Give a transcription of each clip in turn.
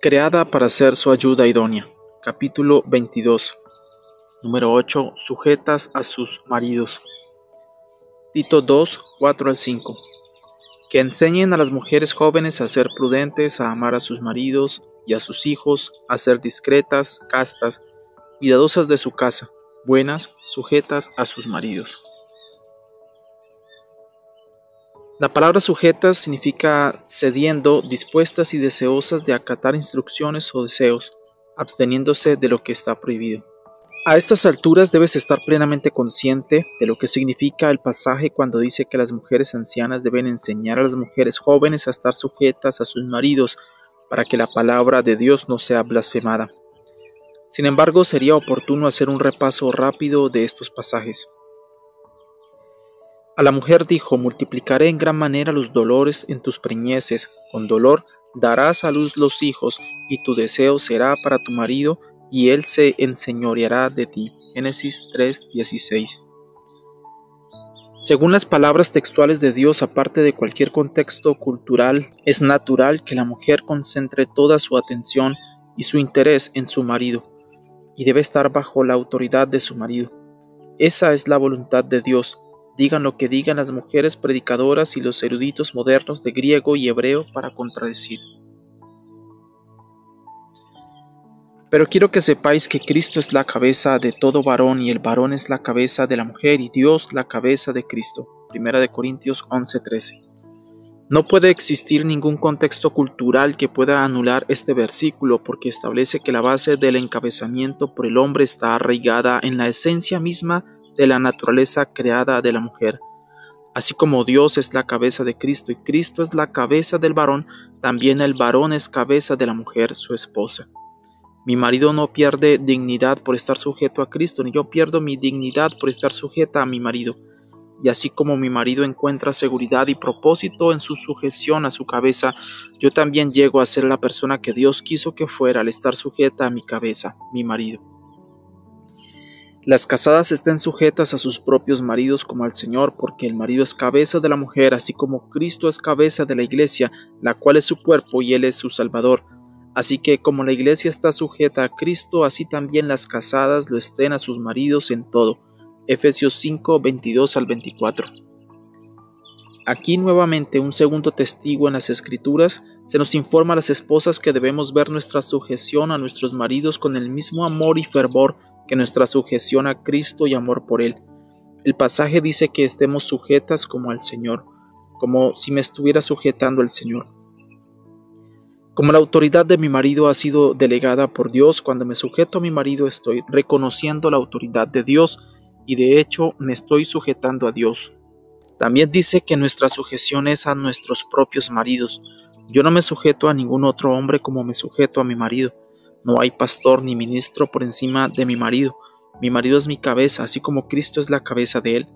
Creada para ser su ayuda idónea. Capítulo 22. Número 8. Sujetas a sus maridos. Tito 2, 4 al 5. Que enseñen a las mujeres jóvenes a ser prudentes, a amar a sus maridos y a sus hijos, a ser discretas, castas, cuidadosas de su casa, buenas, sujetas a sus maridos. La palabra sujetas significa cediendo, dispuestas y deseosas de acatar instrucciones o deseos, absteniéndose de lo que está prohibido. A estas alturas debes estar plenamente consciente de lo que significa el pasaje cuando dice que las mujeres ancianas deben enseñar a las mujeres jóvenes a estar sujetas a sus maridos para que la palabra de Dios no sea blasfemada. Sin embargo, sería oportuno hacer un repaso rápido de estos pasajes. A la mujer dijo: multiplicaré en gran manera los dolores en tus preñeces, con dolor darás a luz los hijos, y tu deseo será para tu marido, y él se enseñoreará de ti. Génesis 3:16. Según las palabras textuales de Dios, aparte de cualquier contexto cultural, es natural que la mujer concentre toda su atención y su interés en su marido, y debe estar bajo la autoridad de su marido. Esa es la voluntad de Dios. Digan lo que digan las mujeres predicadoras y los eruditos modernos de griego y hebreo para contradecir. Pero quiero que sepáis que Cristo es la cabeza de todo varón y el varón es la cabeza de la mujer y Dios la cabeza de Cristo. 1 Corintios 11:13. No puede existir ningún contexto cultural que pueda anular este versículo porque establece que la base del encabezamiento por el hombre está arraigada en la esencia misma de la naturaleza creada de la mujer. Así como Dios es la cabeza de Cristo y Cristo es la cabeza del varón, también el varón es cabeza de la mujer, su esposa. Mi marido no pierde dignidad por estar sujeto a Cristo, ni yo pierdo mi dignidad por estar sujeta a mi marido. Y así como mi marido encuentra seguridad y propósito en su sujeción a su cabeza, yo también llego a ser la persona que Dios quiso que fuera al estar sujeta a mi cabeza, mi marido. Las casadas estén sujetas a sus propios maridos como al Señor, porque el marido es cabeza de la mujer, así como Cristo es cabeza de la iglesia, la cual es su cuerpo y Él es su Salvador. Así que como la iglesia está sujeta a Cristo, así también las casadas lo estén a sus maridos en todo. Efesios 5, 22 al 24. Aquí nuevamente un segundo testigo en las Escrituras se nos informa a las esposas que debemos ver nuestra sujeción a nuestros maridos con el mismo amor y fervor que nuestra sujeción a Cristo y amor por Él. El pasaje dice que estemos sujetas como al Señor, como si me estuviera sujetando al Señor. Como la autoridad de mi marido ha sido delegada por Dios, cuando me sujeto a mi marido estoy reconociendo la autoridad de Dios y de hecho me estoy sujetando a Dios. También dice que nuestra sujeción es a nuestros propios maridos. Yo no me sujeto a ningún otro hombre como me sujeto a mi marido. No hay pastor ni ministro por encima de mi marido. Mi marido es mi cabeza, así como Cristo es la cabeza de él.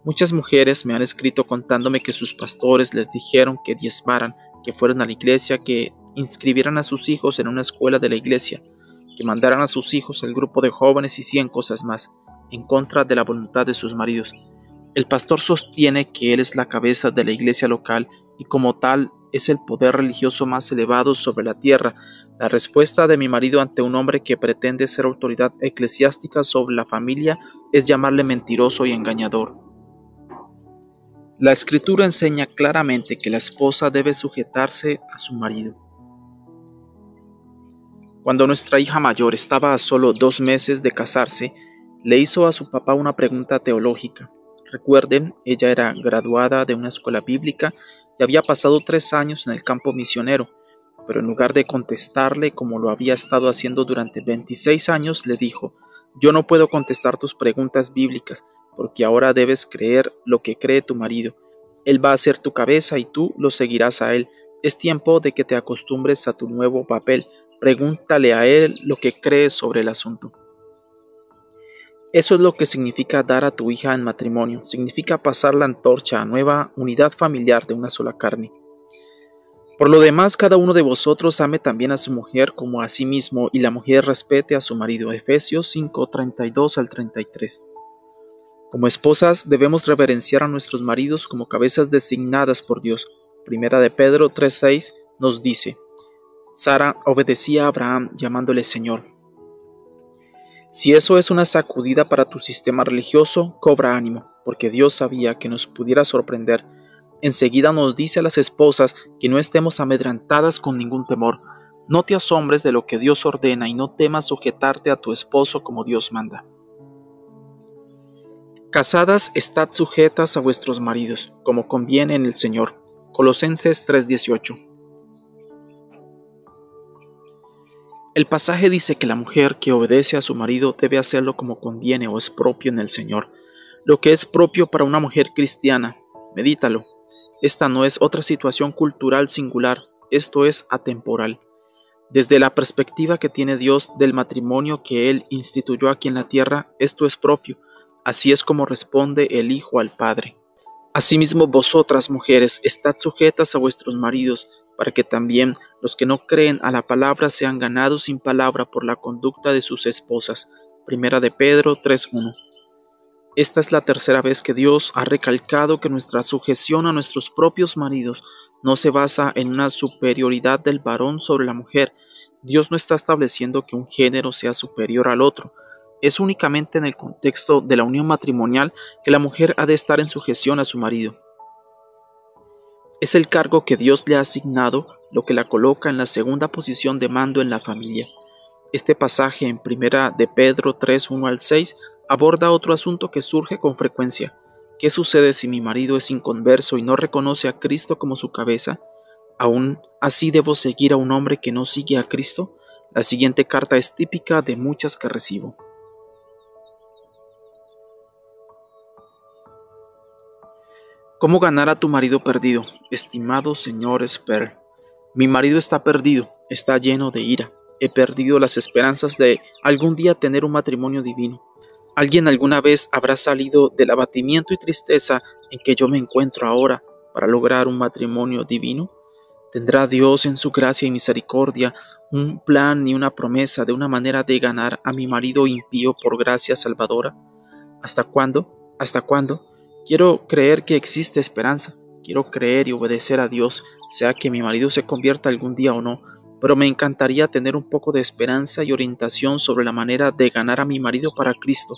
Muchas mujeres me han escrito contándome que sus pastores les dijeron que diezmaran, que fueran a la iglesia, que inscribieran a sus hijos en una escuela de la iglesia, que mandaran a sus hijos al grupo de jóvenes y 100 cosas más, en contra de la voluntad de sus maridos. El pastor sostiene que él es la cabeza de la iglesia local y como tal es el poder religioso más elevado sobre la tierra. La respuesta de mi marido ante un hombre que pretende ser autoridad eclesiástica sobre la familia es llamarle mentiroso y engañador. La Escritura enseña claramente que la esposa debe sujetarse a su marido. Cuando nuestra hija mayor estaba a solo 2 meses de casarse, le hizo a su papá una pregunta teológica. Recuerden, ella era graduada de una escuela bíblica y había pasado 3 años en el campo misionero. Pero en lugar de contestarle como lo había estado haciendo durante 26 años, le dijo: yo no puedo contestar tus preguntas bíblicas, porque ahora debes creer lo que cree tu marido. Él va a ser tu cabeza y tú lo seguirás a él. Es tiempo de que te acostumbres a tu nuevo papel. Pregúntale a él lo que cree sobre el asunto. Eso es lo que significa dar a tu hija en matrimonio. Significa pasar la antorcha a nueva unidad familiar de una sola carne. Por lo demás, cada uno de vosotros ame también a su mujer como a sí mismo, y la mujer respete a su marido. Efesios 5, 32 al 33. Como esposas, debemos reverenciar a nuestros maridos como cabezas designadas por Dios. 1 de Pedro 3:6 nos dice: Sara obedecía a Abraham llamándole Señor. Si eso es una sacudida para tu sistema religioso, cobra ánimo, porque Dios sabía que nos pudiera sorprender. Enseguida nos dice a las esposas que no estemos amedrentadas con ningún temor. No te asombres de lo que Dios ordena y no temas sujetarte a tu esposo como Dios manda. Casadas, estad sujetas a vuestros maridos, como conviene en el Señor. Colosenses 3:18. El pasaje dice que la mujer que obedece a su marido debe hacerlo como conviene o es propio en el Señor. Lo que es propio para una mujer cristiana, medítalo. Esta no es otra situación cultural singular, esto es atemporal. Desde la perspectiva que tiene Dios del matrimonio que Él instituyó aquí en la tierra, esto es propio. Así es como responde el Hijo al Padre. Asimismo vosotras, mujeres, estad sujetas a vuestros maridos, para que también los que no creen a la palabra sean ganados sin palabra por la conducta de sus esposas. Primera de Pedro 3:1. Esta es la tercera vez que Dios ha recalcado que nuestra sujeción a nuestros propios maridos no se basa en una superioridad del varón sobre la mujer. Dios no está estableciendo que un género sea superior al otro. Es únicamente en el contexto de la unión matrimonial que la mujer ha de estar en sujeción a su marido. Es el cargo que Dios le ha asignado lo que la coloca en la segunda posición de mando en la familia. Este pasaje en Primera de Pedro 3:1 al 6 aborda otro asunto que surge con frecuencia. ¿Qué sucede si mi marido es inconverso y no reconoce a Cristo como su cabeza? ¿Aún así debo seguir a un hombre que no sigue a Cristo? La siguiente carta es típica de muchas que recibo. ¿Cómo ganar a tu marido perdido? Estimado señor Sperl, mi marido está perdido, está lleno de ira. He perdido las esperanzas de algún día tener un matrimonio divino. ¿Alguien alguna vez habrá salido del abatimiento y tristeza en que yo me encuentro ahora para lograr un matrimonio divino? ¿Tendrá Dios en su gracia y misericordia un plan y una promesa de una manera de ganar a mi marido impío por gracia salvadora? ¿Hasta cuándo? ¿Hasta cuándo? Quiero creer que existe esperanza. Quiero creer y obedecer a Dios, sea que mi marido se convierta algún día o no, pero me encantaría tener un poco de esperanza y orientación sobre la manera de ganar a mi marido para Cristo.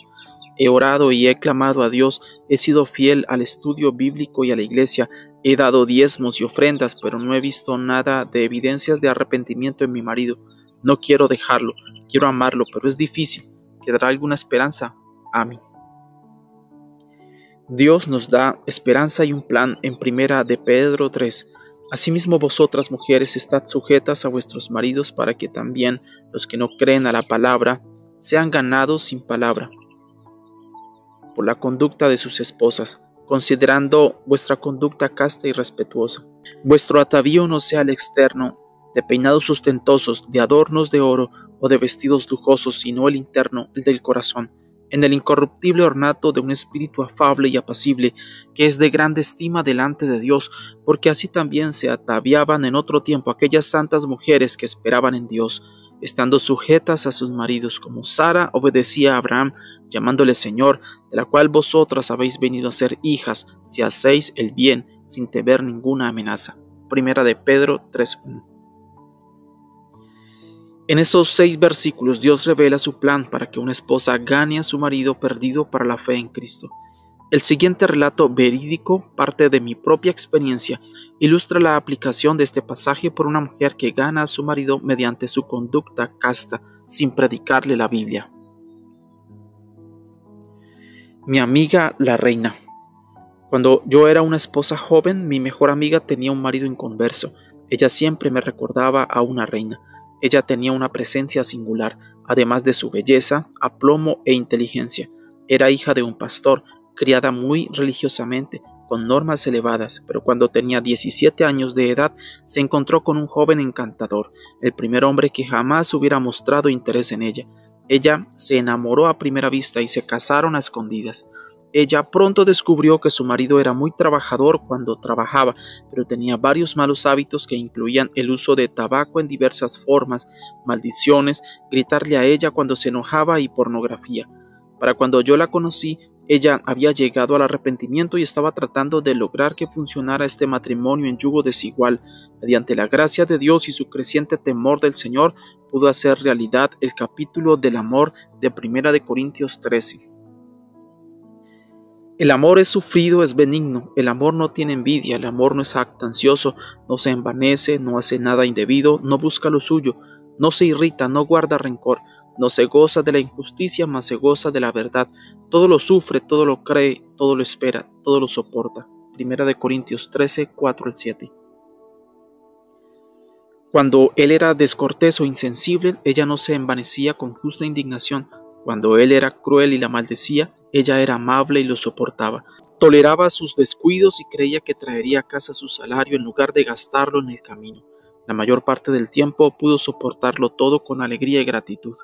He orado y he clamado a Dios, he sido fiel al estudio bíblico y a la iglesia, he dado diezmos y ofrendas, pero no he visto nada de evidencias de arrepentimiento en mi marido. No quiero dejarlo, quiero amarlo, pero es difícil. ¿Quedará alguna esperanza? Amén. Dios nos da esperanza y un plan en Primera de Pedro 3. Asimismo vosotras, mujeres, estad sujetas a vuestros maridos para que también los que no creen a la palabra sean ganados sin palabra por la conducta de sus esposas, considerando vuestra conducta casta y respetuosa. Vuestro atavío no sea el externo, de peinados ostentosos, de adornos de oro o de vestidos lujosos, sino el interno, el del corazón, en el incorruptible ornato de un espíritu afable y apacible, que es de grande estima delante de Dios, porque así también se ataviaban en otro tiempo aquellas santas mujeres que esperaban en Dios, estando sujetas a sus maridos, como Sara obedecía a Abraham, llamándole Señor, de la cual vosotras habéis venido a ser hijas, si hacéis el bien, sin temer ninguna amenaza. Primera de Pedro 3:1. En estos 6 versículos Dios revela su plan para que una esposa gane a su marido perdido para la fe en Cristo. El siguiente relato verídico, parte de mi propia experiencia, ilustra la aplicación de este pasaje por una mujer que gana a su marido mediante su conducta casta, sin predicarle la Biblia. Mi amiga la reina. Cuando yo era una esposa joven, mi mejor amiga tenía un marido inconverso. Ella siempre me recordaba a una reina. Ella tenía una presencia singular, además de su belleza, aplomo e inteligencia. Era hija de un pastor, criada muy religiosamente, con normas elevadas, pero cuando tenía 17 años de edad, se encontró con un joven encantador, el primer hombre que jamás hubiera mostrado interés en ella. Ella se enamoró a primera vista y se casaron a escondidas. Ella pronto descubrió que su marido era muy trabajador cuando trabajaba, pero tenía varios malos hábitos que incluían el uso de tabaco en diversas formas, maldiciones, gritarle a ella cuando se enojaba y pornografía. Para cuando yo la conocí, ella había llegado al arrepentimiento y estaba tratando de lograr que funcionara este matrimonio en yugo desigual, mediante la gracia de Dios y su creciente temor del Señor, pudo hacer realidad el capítulo del amor de 1 de Corintios 13. El amor es sufrido, es benigno, el amor no tiene envidia, el amor no es jactancioso, no se envanece, no hace nada indebido, no busca lo suyo, no se irrita, no guarda rencor, no se goza de la injusticia, mas se goza de la verdad. Todo lo sufre, todo lo cree, todo lo espera, todo lo soporta. 1 de Corintios 13, 4-7. Cuando él era descortés o insensible, ella no se envanecía con justa indignación. Cuando él era cruel y la maldecía, ella era amable y lo soportaba. Toleraba sus descuidos y creía que traería a casa su salario en lugar de gastarlo en el camino. La mayor parte del tiempo pudo soportarlo todo con alegría y gratitud.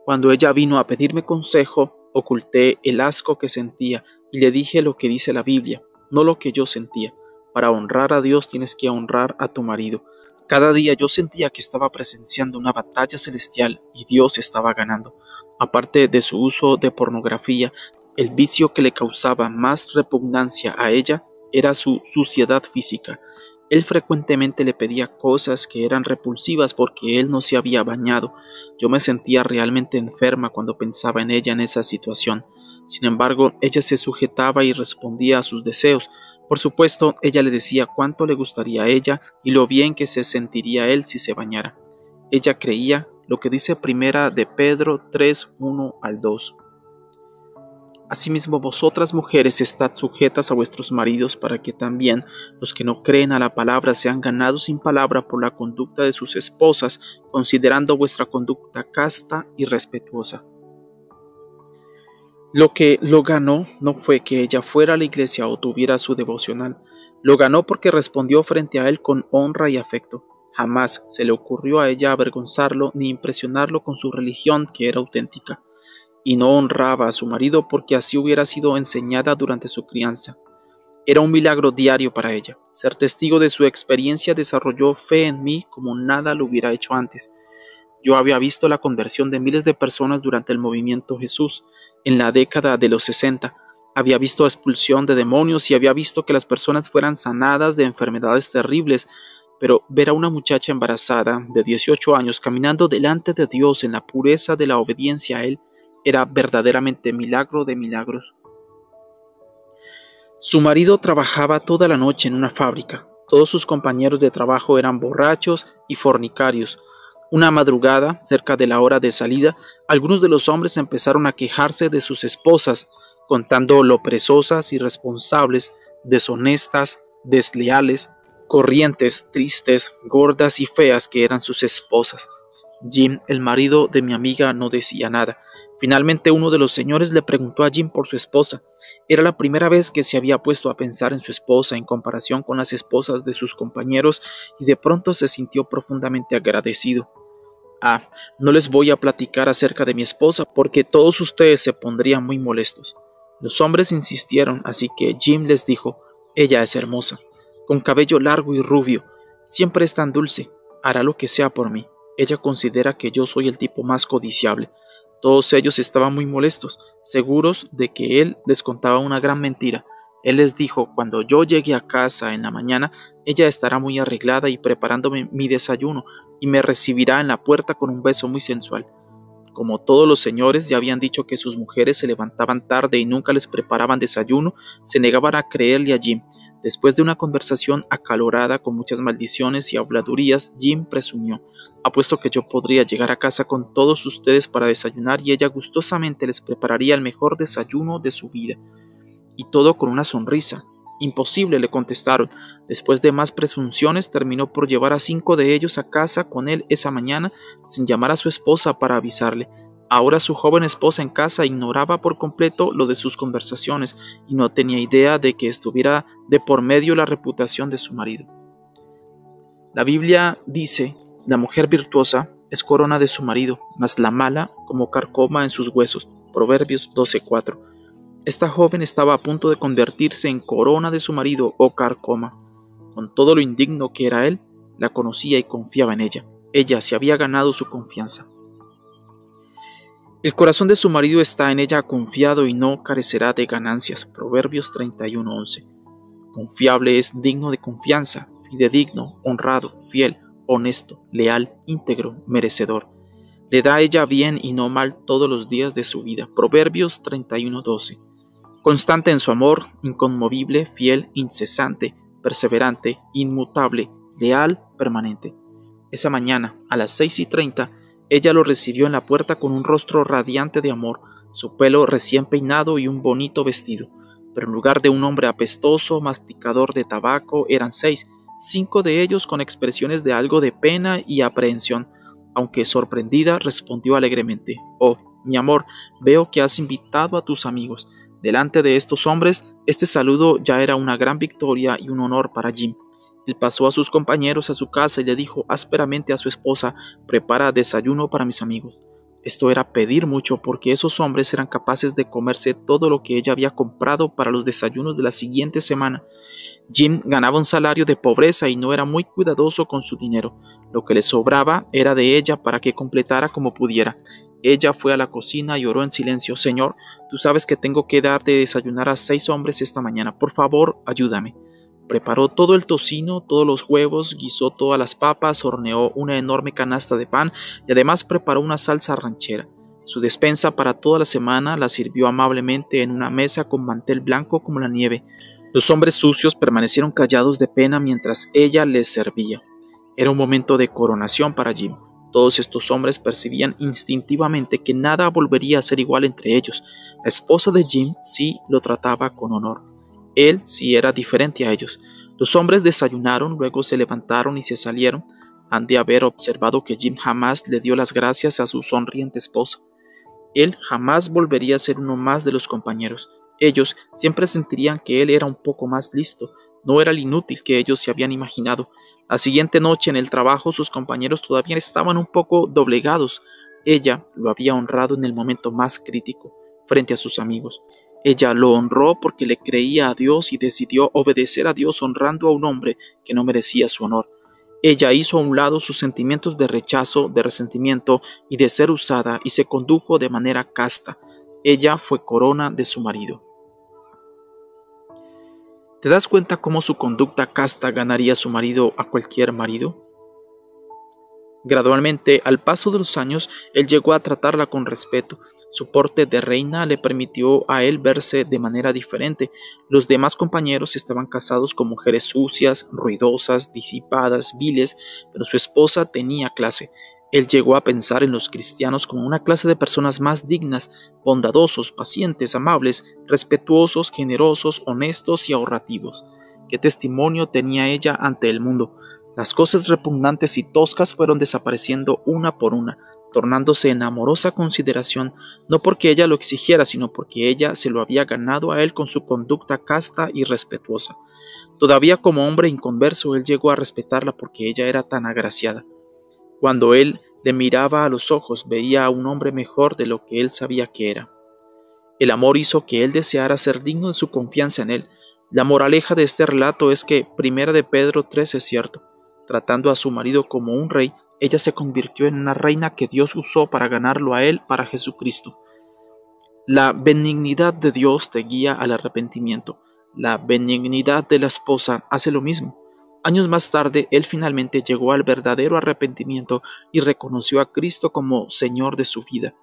Cuando ella vino a pedirme consejo, oculté el asco que sentía y le dije lo que dice la Biblia, no lo que yo sentía. Para honrar a Dios tienes que honrar a tu marido. Cada día yo sentía que estaba presenciando una batalla celestial y Dios estaba ganando. Aparte de su uso de pornografía, el vicio que le causaba más repugnancia a ella era su suciedad física. Él frecuentemente le pedía cosas que eran repulsivas porque él no se había bañado. Yo me sentía realmente enferma cuando pensaba en ella en esa situación. Sin embargo, ella se sujetaba y respondía a sus deseos. Por supuesto, ella le decía cuánto le gustaría a ella y lo bien que se sentiría él si se bañara. Ella creía lo que dice 1 de Pedro 3, 1-2. Asimismo, vosotras mujeres estad sujetas a vuestros maridos para que también los que no creen a la palabra sean ganados sin palabra por la conducta de sus esposas, considerando vuestra conducta casta y respetuosa. Lo que lo ganó no fue que ella fuera a la iglesia o tuviera su devocional. Lo ganó porque respondió frente a él con honra y afecto. Jamás se le ocurrió a ella avergonzarlo ni impresionarlo con su religión que era auténtica. Y no honraba a su marido porque así hubiera sido enseñada durante su crianza. Era un milagro diario para ella. Ser testigo de su experiencia desarrolló fe en mí como nada lo hubiera hecho antes. Yo había visto la conversión de miles de personas durante el movimiento Jesús. En la década de los 60, había visto expulsión de demonios y había visto que las personas fueran sanadas de enfermedades terribles, pero ver a una muchacha embarazada de 18 años caminando delante de Dios en la pureza de la obediencia a Él era verdaderamente milagro de milagros. Su marido trabajaba toda la noche en una fábrica. Todos sus compañeros de trabajo eran borrachos y fornicarios. Una madrugada, cerca de la hora de salida, algunos de los hombres empezaron a quejarse de sus esposas, contando lo perezosas, irresponsables, deshonestas, desleales, corrientes, tristes, gordas y feas que eran sus esposas. Jim, el marido de mi amiga, no decía nada. Finalmente uno de los señores le preguntó a Jim por su esposa. Era la primera vez que se había puesto a pensar en su esposa en comparación con las esposas de sus compañeros y de pronto se sintió profundamente agradecido. No les voy a platicar acerca de mi esposa porque todos ustedes se pondrían muy molestos. Los hombres insistieron, así que Jim les dijo, ella es hermosa, con cabello largo y rubio, siempre es tan dulce, hará lo que sea por mí. Ella considera que yo soy el tipo más codiciable. Todos ellos estaban muy molestos, seguros de que él les contaba una gran mentira. Él les dijo, cuando yo llegue a casa en la mañana, ella estará muy arreglada y preparándome mi desayuno, y me recibirá en la puerta con un beso muy sensual. Como todos los señores ya habían dicho que sus mujeres se levantaban tarde y nunca les preparaban desayuno, se negaban a creerle a Jim. Después de una conversación acalorada con muchas maldiciones y habladurías, Jim presumió, apuesto que yo podría llegar a casa con todos ustedes para desayunar y ella gustosamente les prepararía el mejor desayuno de su vida. Y todo con una sonrisa. Imposible, le contestaron. Después de más presunciones, terminó por llevar a 5 de ellos a casa con él esa mañana, sin llamar a su esposa para avisarle. Ahora su joven esposa en casa ignoraba por completo lo de sus conversaciones y no tenía idea de que estuviera de por medio la reputación de su marido. La Biblia dice, la mujer virtuosa es corona de su marido, mas la mala como carcoma en sus huesos. Proverbios 12:4. Esta joven estaba a punto de convertirse en corona de su marido o carcoma. Con todo lo indigno que era él, la conocía y confiaba en ella. Ella se había ganado su confianza. El corazón de su marido está en ella confiado y no carecerá de ganancias. Proverbios 31:11. Confiable es digno de confianza, fidedigno, honrado, fiel, honesto, leal, íntegro, merecedor. Le da a ella bien y no mal todos los días de su vida. Proverbios 31:12. Constante en su amor, inconmovible, fiel, incesante, perseverante, inmutable, leal, permanente. Esa mañana, a las 6:30, ella lo recibió en la puerta con un rostro radiante de amor, su pelo recién peinado y un bonito vestido. Pero en lugar de un hombre apestoso, masticador de tabaco, eran 6, 5 de ellos con expresiones de algo de pena y aprehensión. Aunque sorprendida, respondió alegremente: «Oh, mi amor, veo que has invitado a tus amigos». Delante de estos hombres, este saludo ya era una gran victoria y un honor para Jim. Él pasó a sus compañeros a su casa y le dijo ásperamente a su esposa: «Prepara desayuno para mis amigos». Esto era pedir mucho, porque esos hombres eran capaces de comerse todo lo que ella había comprado para los desayunos de la siguiente semana. Jim ganaba un salario de pobreza y no era muy cuidadoso con su dinero. Lo que le sobraba era de ella para que completara como pudiera. Ella fue a la cocina y oró en silencio: «Señor, tú sabes que tengo que dar de desayunar a 6 hombres esta mañana. Por favor, ayúdame». Preparó todo el tocino, todos los huevos, guisó todas las papas, horneó una enorme canasta de pan y además preparó una salsa ranchera. Su despensa para toda la semana la sirvió amablemente en una mesa con mantel blanco como la nieve. Los hombres sucios permanecieron callados de pena mientras ella les servía. Era un momento de coronación para Jim. Todos estos hombres percibían instintivamente que nada volvería a ser igual entre ellos. La esposa de Jim sí lo trataba con honor. Él sí era diferente a ellos. Los hombres desayunaron, luego se levantaron y se salieron. Han de haber observado que Jim jamás le dio las gracias a su sonriente esposa. Él jamás volvería a ser uno más de los compañeros. Ellos siempre sentirían que él era un poco más listo. No era el inútil que ellos se habían imaginado. La siguiente noche en el trabajo sus compañeros todavía estaban un poco doblegados. Ella lo había honrado en el momento más crítico, frente a sus amigos. Ella lo honró porque le creía a Dios y decidió obedecer a Dios honrando a un hombre que no merecía su honor. Ella hizo a un lado sus sentimientos de rechazo, de resentimiento y de ser usada y se condujo de manera casta. Ella fue corona de su marido. ¿Te das cuenta cómo su conducta casta ganaría a su marido a cualquier marido? Gradualmente, al paso de los años, él llegó a tratarla con respeto. Su porte de reina le permitió a él verse de manera diferente. Los demás compañeros estaban casados con mujeres sucias, ruidosas, disipadas, viles, pero su esposa tenía clase. Él llegó a pensar en los cristianos como una clase de personas más dignas, bondadosos, pacientes, amables, respetuosos, generosos, honestos y ahorrativos. ¿Qué testimonio tenía ella ante el mundo? Las cosas repugnantes y toscas fueron desapareciendo una por una, tornándose en amorosa consideración, no porque ella lo exigiera, sino porque ella se lo había ganado a él con su conducta casta y respetuosa. Todavía como hombre inconverso, él llegó a respetarla porque ella era tan agraciada. Cuando él le miraba a los ojos, veía a un hombre mejor de lo que él sabía que era. El amor hizo que él deseara ser digno de su confianza en él. La moraleja de este relato es que 1 de Pedro 3 es cierto. Tratando a su marido como un rey, ella se convirtió en una reina que Dios usó para ganarlo a él para Jesucristo. La benignidad de Dios te guía al arrepentimiento. La benignidad de la esposa hace lo mismo. Años más tarde, él finalmente llegó al verdadero arrepentimiento y reconoció a Cristo como Señor de su vida.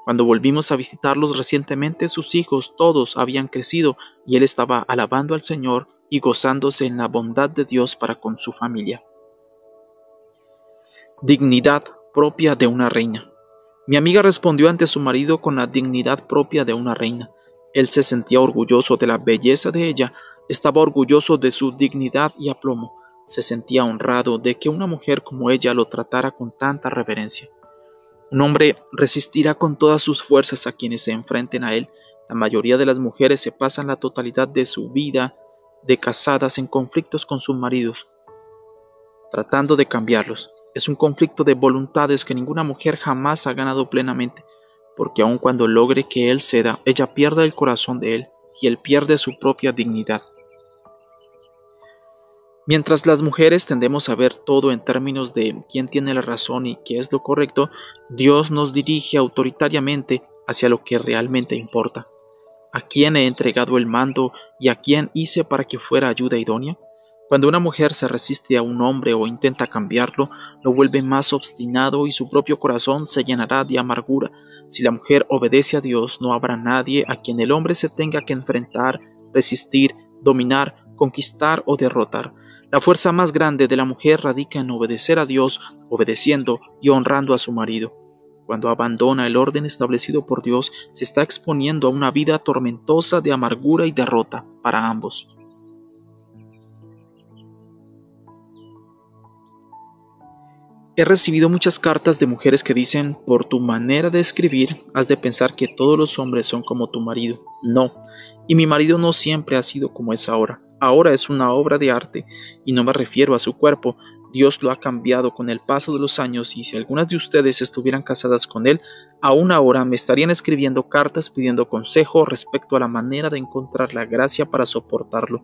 Cuando volvimos a visitarlos recientemente, sus hijos todos habían crecido y él estaba alabando al Señor y gozándose en la bondad de Dios para con su familia. Dignidad propia de una reina. Mi amiga respondió ante su marido con la dignidad propia de una reina. Él se sentía orgulloso de la belleza de ella, estaba orgulloso de su dignidad y aplomo. Se sentía honrado de que una mujer como ella lo tratara con tanta reverencia. Un hombre resistirá con todas sus fuerzas a quienes se enfrenten a él. La mayoría de las mujeres se pasan la totalidad de su vida de casadas en conflictos con sus maridos, tratando de cambiarlos. Es un conflicto de voluntades que ninguna mujer jamás ha ganado plenamente, porque aun cuando logre que él ceda, ella pierde el corazón de él y él pierde su propia dignidad. Mientras las mujeres tendemos a ver todo en términos de quién tiene la razón y qué es lo correcto, Dios nos dirige autoritariamente hacia lo que realmente importa. ¿A quién he entregado el mando y a quién hice para que fuera ayuda idónea? Cuando una mujer se resiste a un hombre o intenta cambiarlo, lo vuelve más obstinado y su propio corazón se llenará de amargura. Si la mujer obedece a Dios, no habrá nadie a quien el hombre se tenga que enfrentar, resistir, dominar, conquistar o derrotar. La fuerza más grande de la mujer radica en obedecer a Dios, obedeciendo y honrando a su marido. Cuando abandona el orden establecido por Dios, se está exponiendo a una vida tormentosa de amargura y derrota para ambos. He recibido muchas cartas de mujeres que dicen: por tu manera de escribir, has de pensar que todos los hombres son como tu marido. No, y mi marido no siempre ha sido como es ahora. Ahora es una obra de arte, y no me refiero a su cuerpo. Dios lo ha cambiado con el paso de los años, y si algunas de ustedes estuvieran casadas con él, aún ahora me estarían escribiendo cartas pidiendo consejo respecto a la manera de encontrar la gracia para soportarlo.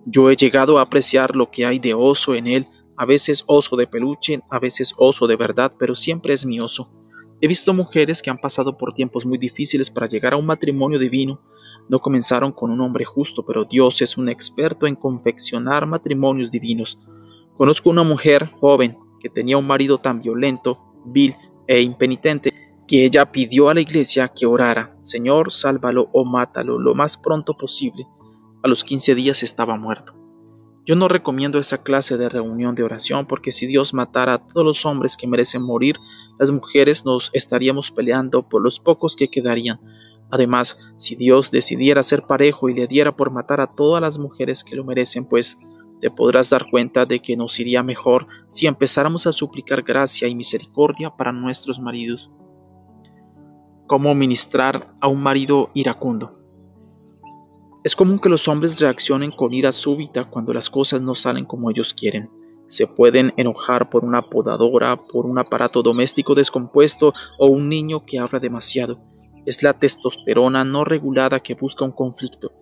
Yo he llegado a apreciar lo que hay de oso en él, a veces oso de peluche, a veces oso de verdad, pero siempre es mi oso. He visto mujeres que han pasado por tiempos muy difíciles para llegar a un matrimonio divino. No comenzaron con un hombre justo, pero Dios es un experto en confeccionar matrimonios divinos. Conozco una mujer joven que tenía un marido tan violento, vil e impenitente que ella pidió a la iglesia que orara: Señor, sálvalo o mátalo lo más pronto posible. A los 15 días estaba muerto. Yo no recomiendo esa clase de reunión de oración, porque si Dios matara a todos los hombres que merecen morir, las mujeres nos estaríamos peleando por los pocos que quedarían. Además, si Dios decidiera ser parejo y le diera por matar a todas las mujeres que lo merecen, pues te podrás dar cuenta de que nos iría mejor si empezáramos a suplicar gracia y misericordia para nuestros maridos. ¿Cómo ministrar a un marido iracundo? Es común que los hombres reaccionen con ira súbita cuando las cosas no salen como ellos quieren. Se pueden enojar por una podadora, por un aparato doméstico descompuesto o un niño que habla demasiado. Es la testosterona no regulada que busca un conflicto.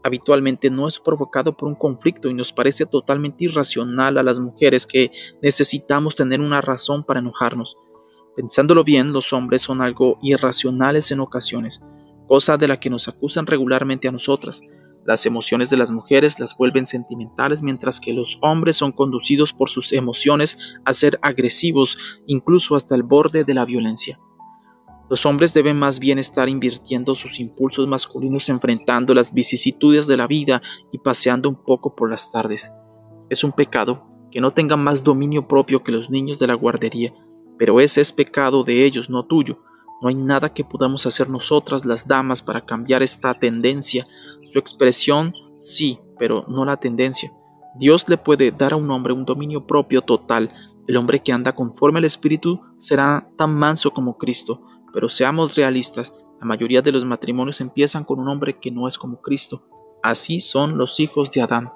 Habitualmente no es provocado por un conflicto y nos parece totalmente irracional a las mujeres que necesitamos tener una razón para enojarnos. Pensándolo bien, los hombres son algo irracionales en ocasiones, cosa de la que nos acusan regularmente a nosotras. Las emociones de las mujeres las vuelven sentimentales, mientras que los hombres son conducidos por sus emociones a ser agresivos, incluso hasta el borde de la violencia. Los hombres deben más bien estar invirtiendo sus impulsos masculinos enfrentando las vicisitudes de la vida y paseando un poco por las tardes. Es un pecado que no tengan más dominio propio que los niños de la guardería, pero ese es pecado de ellos, no tuyo. No hay nada que podamos hacer nosotras las damas para cambiar esta tendencia. Su expresión sí, pero no la tendencia. Dios le puede dar a un hombre un dominio propio total. El hombre que anda conforme al Espíritu será tan manso como Cristo. Pero seamos realistas, la mayoría de los matrimonios empiezan con un hombre que no es como Cristo. Así son los hijos de Adán.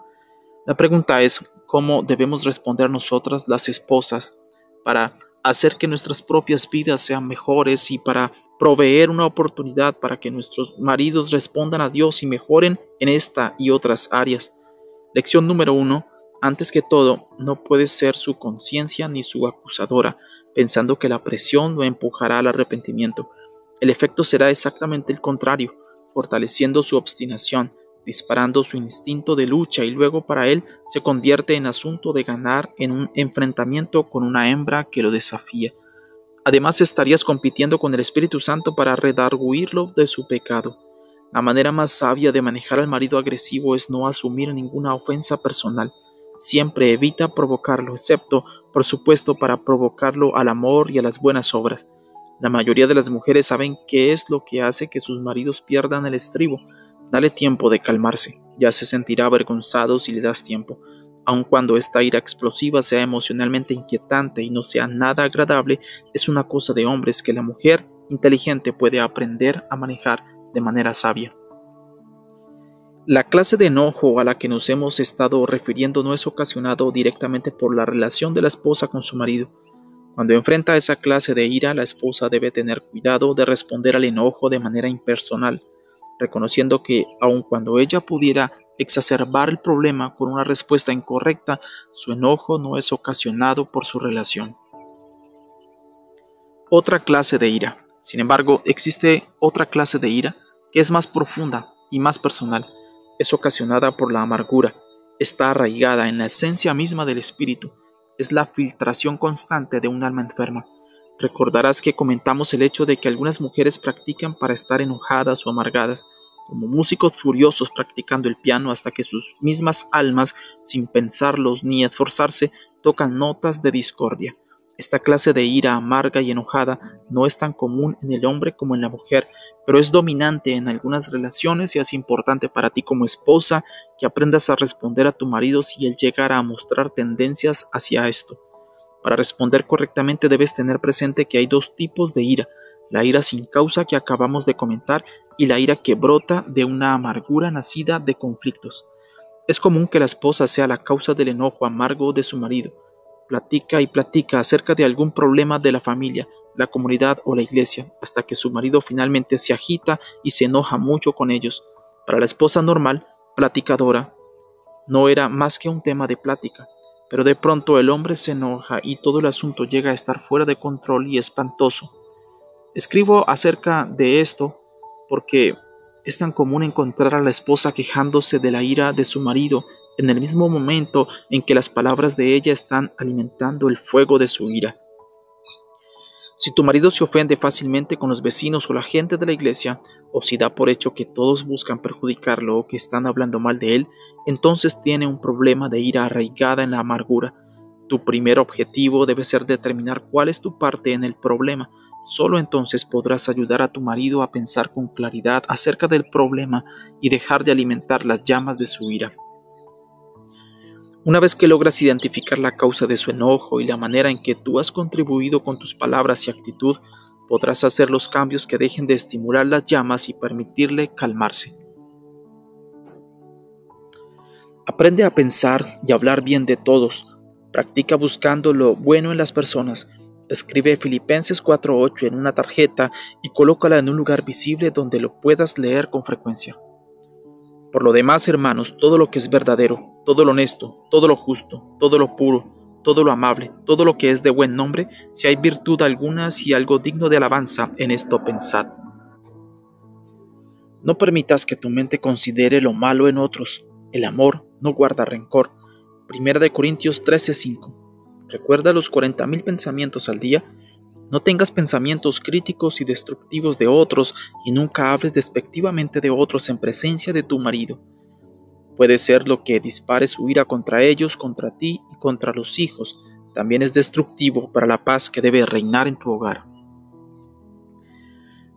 La pregunta es: ¿cómo debemos responder nosotras, las esposas, para hacer que nuestras propias vidas sean mejores y para proveer una oportunidad para que nuestros maridos respondan a Dios y mejoren en esta y otras áreas? Lección número 1. Antes que todo, no puede ser su conciencia ni su acusadora, pensando que la presión lo empujará al arrepentimiento. El efecto será exactamente el contrario, fortaleciendo su obstinación, disparando su instinto de lucha, y luego para él se convierte en asunto de ganar en un enfrentamiento con una hembra que lo desafía. Además, estarías compitiendo con el Espíritu Santo para redarguirlo de su pecado. La manera más sabia de manejar al marido agresivo es no asumir ninguna ofensa personal. Siempre evita provocarlo, excepto, por supuesto, para provocarlo al amor y a las buenas obras. La mayoría de las mujeres saben qué es lo que hace que sus maridos pierdan el estribo. Dale tiempo de calmarse, ya se sentirá avergonzado si le das tiempo. Aun cuando esta ira explosiva sea emocionalmente inquietante y no sea nada agradable, es una cosa de hombres que la mujer inteligente puede aprender a manejar de manera sabia. La clase de enojo a la que nos hemos estado refiriendo no es ocasionado directamente por la relación de la esposa con su marido. Cuando enfrenta esa clase de ira, la esposa debe tener cuidado de responder al enojo de manera impersonal, reconociendo que, aun cuando ella pudiera exacerbar el problema con una respuesta incorrecta, su enojo no es ocasionado por su relación. Otra clase de ira. Sin embargo, existe otra clase de ira que es más profunda y más personal. Es ocasionada por la amargura. está arraigada en la esencia misma del espíritu. Es la filtración constante de un alma enferma. Recordarás que comentamos el hecho de que algunas mujeres practican para estar enojadas o amargadas, como músicos furiosos practicando el piano hasta que sus mismas almas, sin pensarlos ni esforzarse, tocan notas de discordia. Esta clase de ira amarga y enojada no es tan común en el hombre como en la mujer, pero es dominante en algunas relaciones y es importante para ti como esposa que aprendas a responder a tu marido si él llegara a mostrar tendencias hacia esto. Para responder correctamente debes tener presente que hay dos tipos de ira: la ira sin causa que acabamos de comentar y la ira que brota de una amargura nacida de conflictos. Es común que la esposa sea la causa del enojo amargo de su marido. Platica y platica acerca de algún problema de la familia, la comunidad o la iglesia, hasta que su marido finalmente se agita y se enoja mucho con ellos. Para la esposa normal, platicadora, no era más que un tema de plática, pero de pronto el hombre se enoja y todo el asunto llega a estar fuera de control y espantoso. Escribo acerca de esto porque es tan común encontrar a la esposa quejándose de la ira de su marido en el mismo momento en que las palabras de ella están alimentando el fuego de su ira. Si tu marido se ofende fácilmente con los vecinos o la gente de la iglesia, o si da por hecho que todos buscan perjudicarlo o que están hablando mal de él, entonces tiene un problema de ira arraigada en la amargura. Tu primer objetivo debe ser determinar cuál es tu parte en el problema. Solo entonces podrás ayudar a tu marido a pensar con claridad acerca del problema y dejar de alimentar las llamas de su ira. Una vez que logras identificar la causa de su enojo y la manera en que tú has contribuido con tus palabras y actitud, podrás hacer los cambios que dejen de estimular las llamas y permitirle calmarse. Aprende a pensar y hablar bien de todos. Practica buscando lo bueno en las personas. Escribe Filipenses 4:8 en una tarjeta y colócala en un lugar visible donde lo puedas leer con frecuencia. Por lo demás, hermanos, todo lo que es verdadero, todo lo honesto, todo lo justo, todo lo puro, todo lo amable, todo lo que es de buen nombre, si hay virtud alguna, si algo digno de alabanza, en esto pensad. No permitas que tu mente considere lo malo en otros. El amor no guarda rencor. 1 Corintios 13:5. Recuerda los 40,000 pensamientos al día. No tengas pensamientos críticos y destructivos de otros y nunca hables despectivamente de otros en presencia de tu marido. Puede ser lo que dispare su ira contra ellos, contra ti y contra los hijos. También es destructivo para la paz que debe reinar en tu hogar.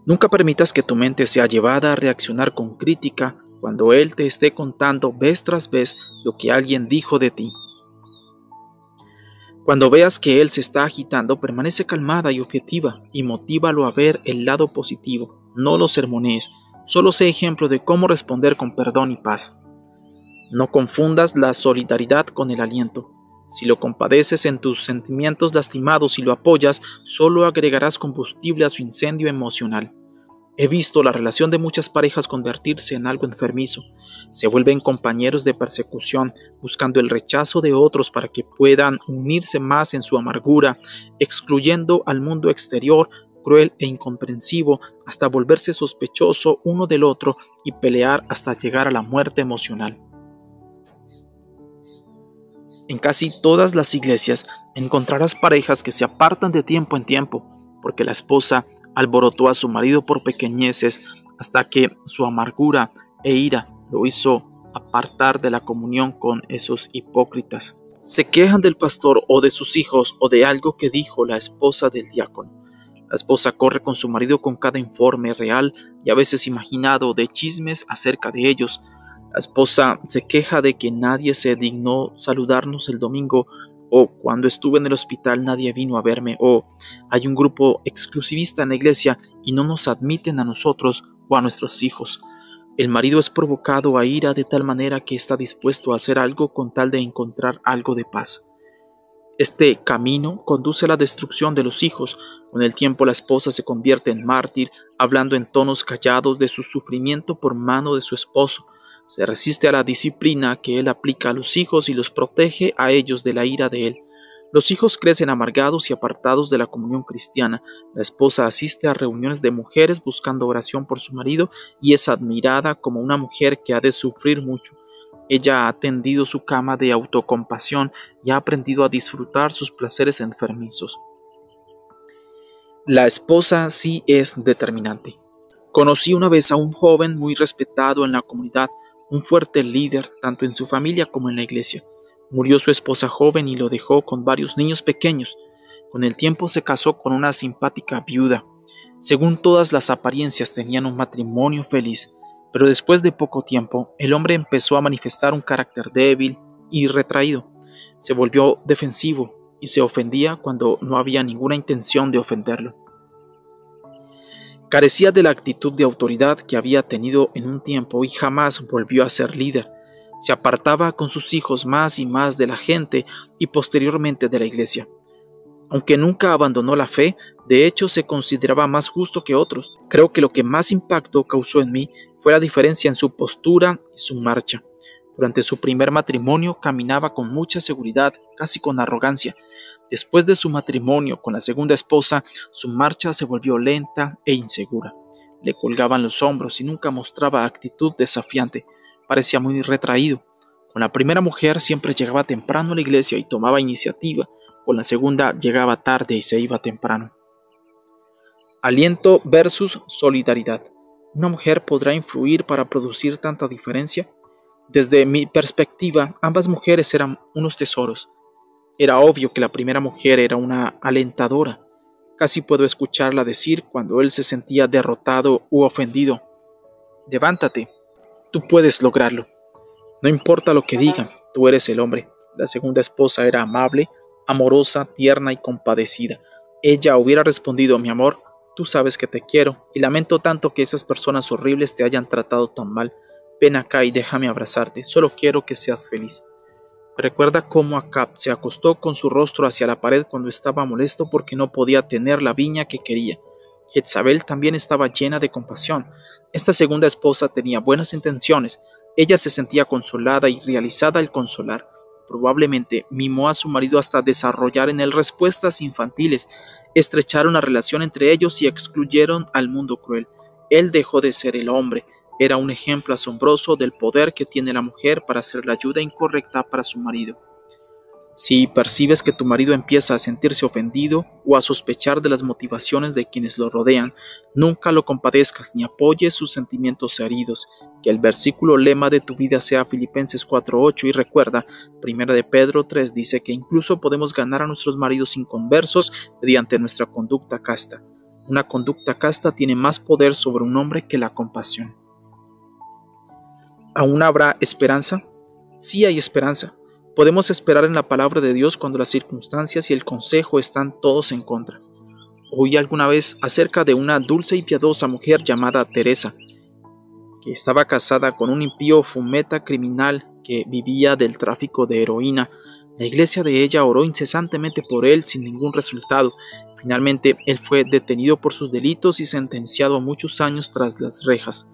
Nunca permitas que tu mente sea llevada a reaccionar con crítica cuando él te esté contando vez tras vez lo que alguien dijo de ti. Cuando veas que él se está agitando, permanece calmada y objetiva y motívalo a ver el lado positivo. No lo sermonees, solo sé ejemplo de cómo responder con perdón y paz. No confundas la solidaridad con el aliento. Si lo compadeces en tus sentimientos lastimados y lo apoyas, solo agregarás combustible a su incendio emocional. He visto la relación de muchas parejas convertirse en algo enfermizo. Se vuelven compañeros de persecución, buscando el rechazo de otros para que puedan unirse más en su amargura, excluyendo al mundo exterior, cruel e incomprensivo, hasta volverse sospechoso uno del otro y pelear hasta llegar a la muerte emocional. En casi todas las iglesias encontrarás parejas que se apartan de tiempo en tiempo, porque la esposa alborotó a su marido por pequeñeces hasta que su amargura e ira lo hizo apartar de la comunión con esos hipócritas. Se quejan del pastor o de sus hijos o de algo que dijo la esposa del diácono. La esposa corre con su marido con cada informe real y a veces imaginado de chismes acerca de ellos. La esposa se queja de que nadie se dignó saludarnos el domingo, o cuando estuve en el hospital nadie vino a verme, o hay un grupo exclusivista en la iglesia y no nos admiten a nosotros o a nuestros hijos. El marido es provocado a ira de tal manera que está dispuesto a hacer algo con tal de encontrar algo de paz. Este camino conduce a la destrucción de los hijos. Con el tiempo la esposa se convierte en mártir, hablando en tonos callados de su sufrimiento por mano de su esposo. Se resiste a la disciplina que él aplica a los hijos y los protege a ellos de la ira de él. Los hijos crecen amargados y apartados de la comunión cristiana. La esposa asiste a reuniones de mujeres buscando oración por su marido y es admirada como una mujer que ha de sufrir mucho. Ella ha tendido su cama de autocompasión y ha aprendido a disfrutar sus placeres enfermizos. La esposa sí es determinante. Conocí una vez a un joven muy respetado en la comunidad, un fuerte líder tanto en su familia como en la iglesia. Murió su esposa joven y lo dejó con varios niños pequeños. Con el tiempo se casó con una simpática viuda. Según todas las apariencias tenían un matrimonio feliz, pero después de poco tiempo el hombre empezó a manifestar un carácter débil y retraído. Se volvió defensivo y se ofendía cuando no había ninguna intención de ofenderlo. Carecía de la actitud de autoridad que había tenido en un tiempo y jamás volvió a ser líder. Se apartaba con sus hijos más y más de la gente y posteriormente de la iglesia. Aunque nunca abandonó la fe, de hecho se consideraba más justo que otros. Creo que lo que más impacto causó en mí fue la diferencia en su postura y su marcha. Durante su primer matrimonio caminaba con mucha seguridad, casi con arrogancia. Después de su matrimonio con la segunda esposa, su marcha se volvió lenta e insegura. Le colgaban los hombros y nunca mostraba actitud desafiante. Parecía muy retraído. Con la primera mujer siempre llegaba temprano a la iglesia y tomaba iniciativa. Con la segunda llegaba tarde y se iba temprano. Aliento versus solidaridad. ¿Una mujer podrá influir para producir tanta diferencia? Desde mi perspectiva, ambas mujeres eran unos tesoros. Era obvio que la primera mujer era una alentadora. Casi puedo escucharla decir cuando él se sentía derrotado u ofendido: levántate, tú puedes lograrlo. No importa lo que digan, tú eres el hombre. La segunda esposa era amable, amorosa, tierna y compadecida. Ella hubiera respondido: mi amor, tú sabes que te quiero y lamento tanto que esas personas horribles te hayan tratado tan mal. Ven acá y déjame abrazarte, solo quiero que seas feliz. Recuerda cómo Acab se acostó con su rostro hacia la pared cuando estaba molesto porque no podía tener la viña que quería. Jezabel también estaba llena de compasión. Esta segunda esposa tenía buenas intenciones. Ella se sentía consolada y realizada al consolar. Probablemente mimó a su marido hasta desarrollar en él respuestas infantiles. Estrecharon la relación entre ellos y excluyeron al mundo cruel. Él dejó de ser el hombre. Era un ejemplo asombroso del poder que tiene la mujer para hacer la ayuda incorrecta para su marido. Si percibes que tu marido empieza a sentirse ofendido o a sospechar de las motivaciones de quienes lo rodean, nunca lo compadezcas ni apoyes sus sentimientos heridos. Que el versículo lema de tu vida sea Filipenses 4:8 y recuerda, 1 de Pedro 3 dice que incluso podemos ganar a nuestros maridos inconversos mediante nuestra conducta casta. Una conducta casta tiene más poder sobre un hombre que la compasión. ¿Aún habrá esperanza? Sí hay esperanza. Podemos esperar en la palabra de Dios cuando las circunstancias y el consejo están todos en contra. Oí alguna vez acerca de una dulce y piadosa mujer llamada Teresa, que estaba casada con un impío fumeta criminal que vivía del tráfico de heroína. La iglesia de ella oró incesantemente por él sin ningún resultado. Finalmente, él fue detenido por sus delitos y sentenciado a muchos años tras las rejas.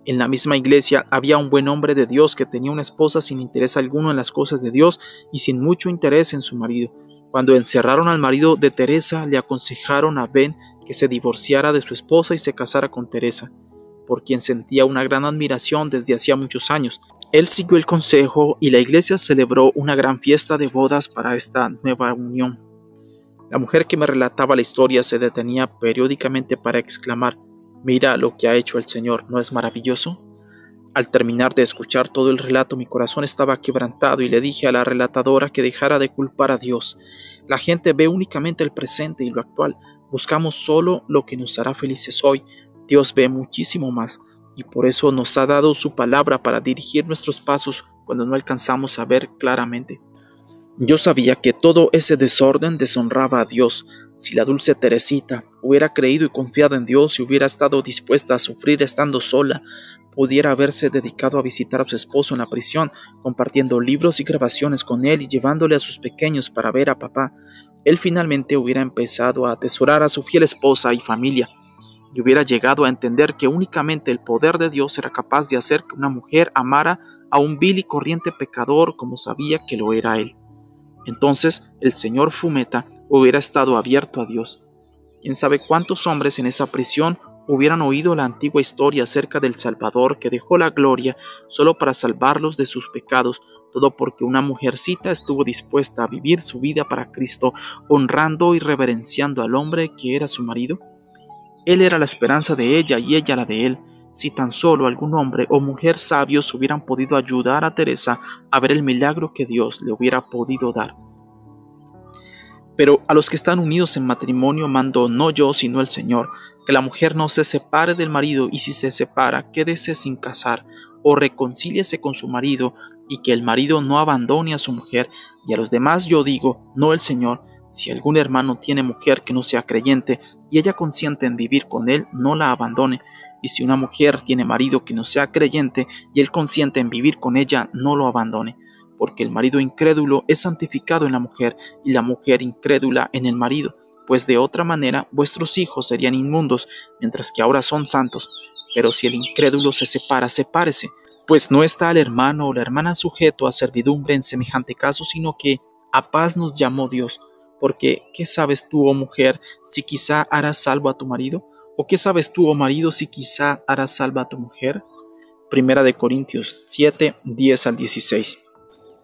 En la misma iglesia había un buen hombre de Dios que tenía una esposa sin interés alguno en las cosas de Dios y sin mucho interés en su marido. Cuando encerraron al marido de Teresa, le aconsejaron a Ben que se divorciara de su esposa y se casara con Teresa, por quien sentía una gran admiración desde hacía muchos años. Él siguió el consejo y la iglesia celebró una gran fiesta de bodas para esta nueva unión. La mujer que me relataba la historia se detenía periódicamente para exclamar: «Mira lo que ha hecho el Señor, ¿no es maravilloso?». Al terminar de escuchar todo el relato, mi corazón estaba quebrantado y le dije a la relatadora que dejara de culpar a Dios. La gente ve únicamente el presente y lo actual. Buscamos solo lo que nos hará felices hoy. Dios ve muchísimo más y por eso nos ha dado su palabra para dirigir nuestros pasos cuando no alcanzamos a ver claramente. Yo sabía que todo ese desorden deshonraba a Dios. Si la dulce Teresita hubiera creído y confiado en Dios y hubiera estado dispuesta a sufrir estando sola, pudiera haberse dedicado a visitar a su esposo en la prisión, compartiendo libros y grabaciones con él y llevándole a sus pequeños para ver a papá. Él finalmente hubiera empezado a atesorar a su fiel esposa y familia, y hubiera llegado a entender que únicamente el poder de Dios era capaz de hacer que una mujer amara a un vil y corriente pecador como sabía que lo era él. Entonces el señor Fumeta hubiera estado abierto a Dios. Quién sabe cuántos hombres en esa prisión hubieran oído la antigua historia acerca del Salvador que dejó la gloria solo para salvarlos de sus pecados, todo porque una mujercita estuvo dispuesta a vivir su vida para Cristo, honrando y reverenciando al hombre que era su marido. Él era la esperanza de ella y ella la de él. Si tan solo algún hombre o mujer sabios hubieran podido ayudar a Teresa a ver el milagro que Dios le hubiera podido dar. Pero a los que están unidos en matrimonio mando no yo sino el Señor, que la mujer no se separe del marido, y si se separa, quédese sin casar, o reconcíliese con su marido, y que el marido no abandone a su mujer. Y a los demás yo digo, no el Señor: si algún hermano tiene mujer que no sea creyente, y ella consiente en vivir con él, no la abandone. Y si una mujer tiene marido que no sea creyente, y él consiente en vivir con ella, no lo abandone. Porque el marido incrédulo es santificado en la mujer, y la mujer incrédula en el marido. Pues de otra manera vuestros hijos serían inmundos, mientras que ahora son santos. Pero si el incrédulo se separa, sepárese, pues no está el hermano o la hermana sujeto a servidumbre en semejante caso, sino que a paz nos llamó Dios. Porque, ¿qué sabes tú, oh mujer, si quizá harás salvo a tu marido? ¿O qué sabes tú, oh marido, si quizá harás salvo a tu mujer? Primera de Corintios 7, 10 al 16.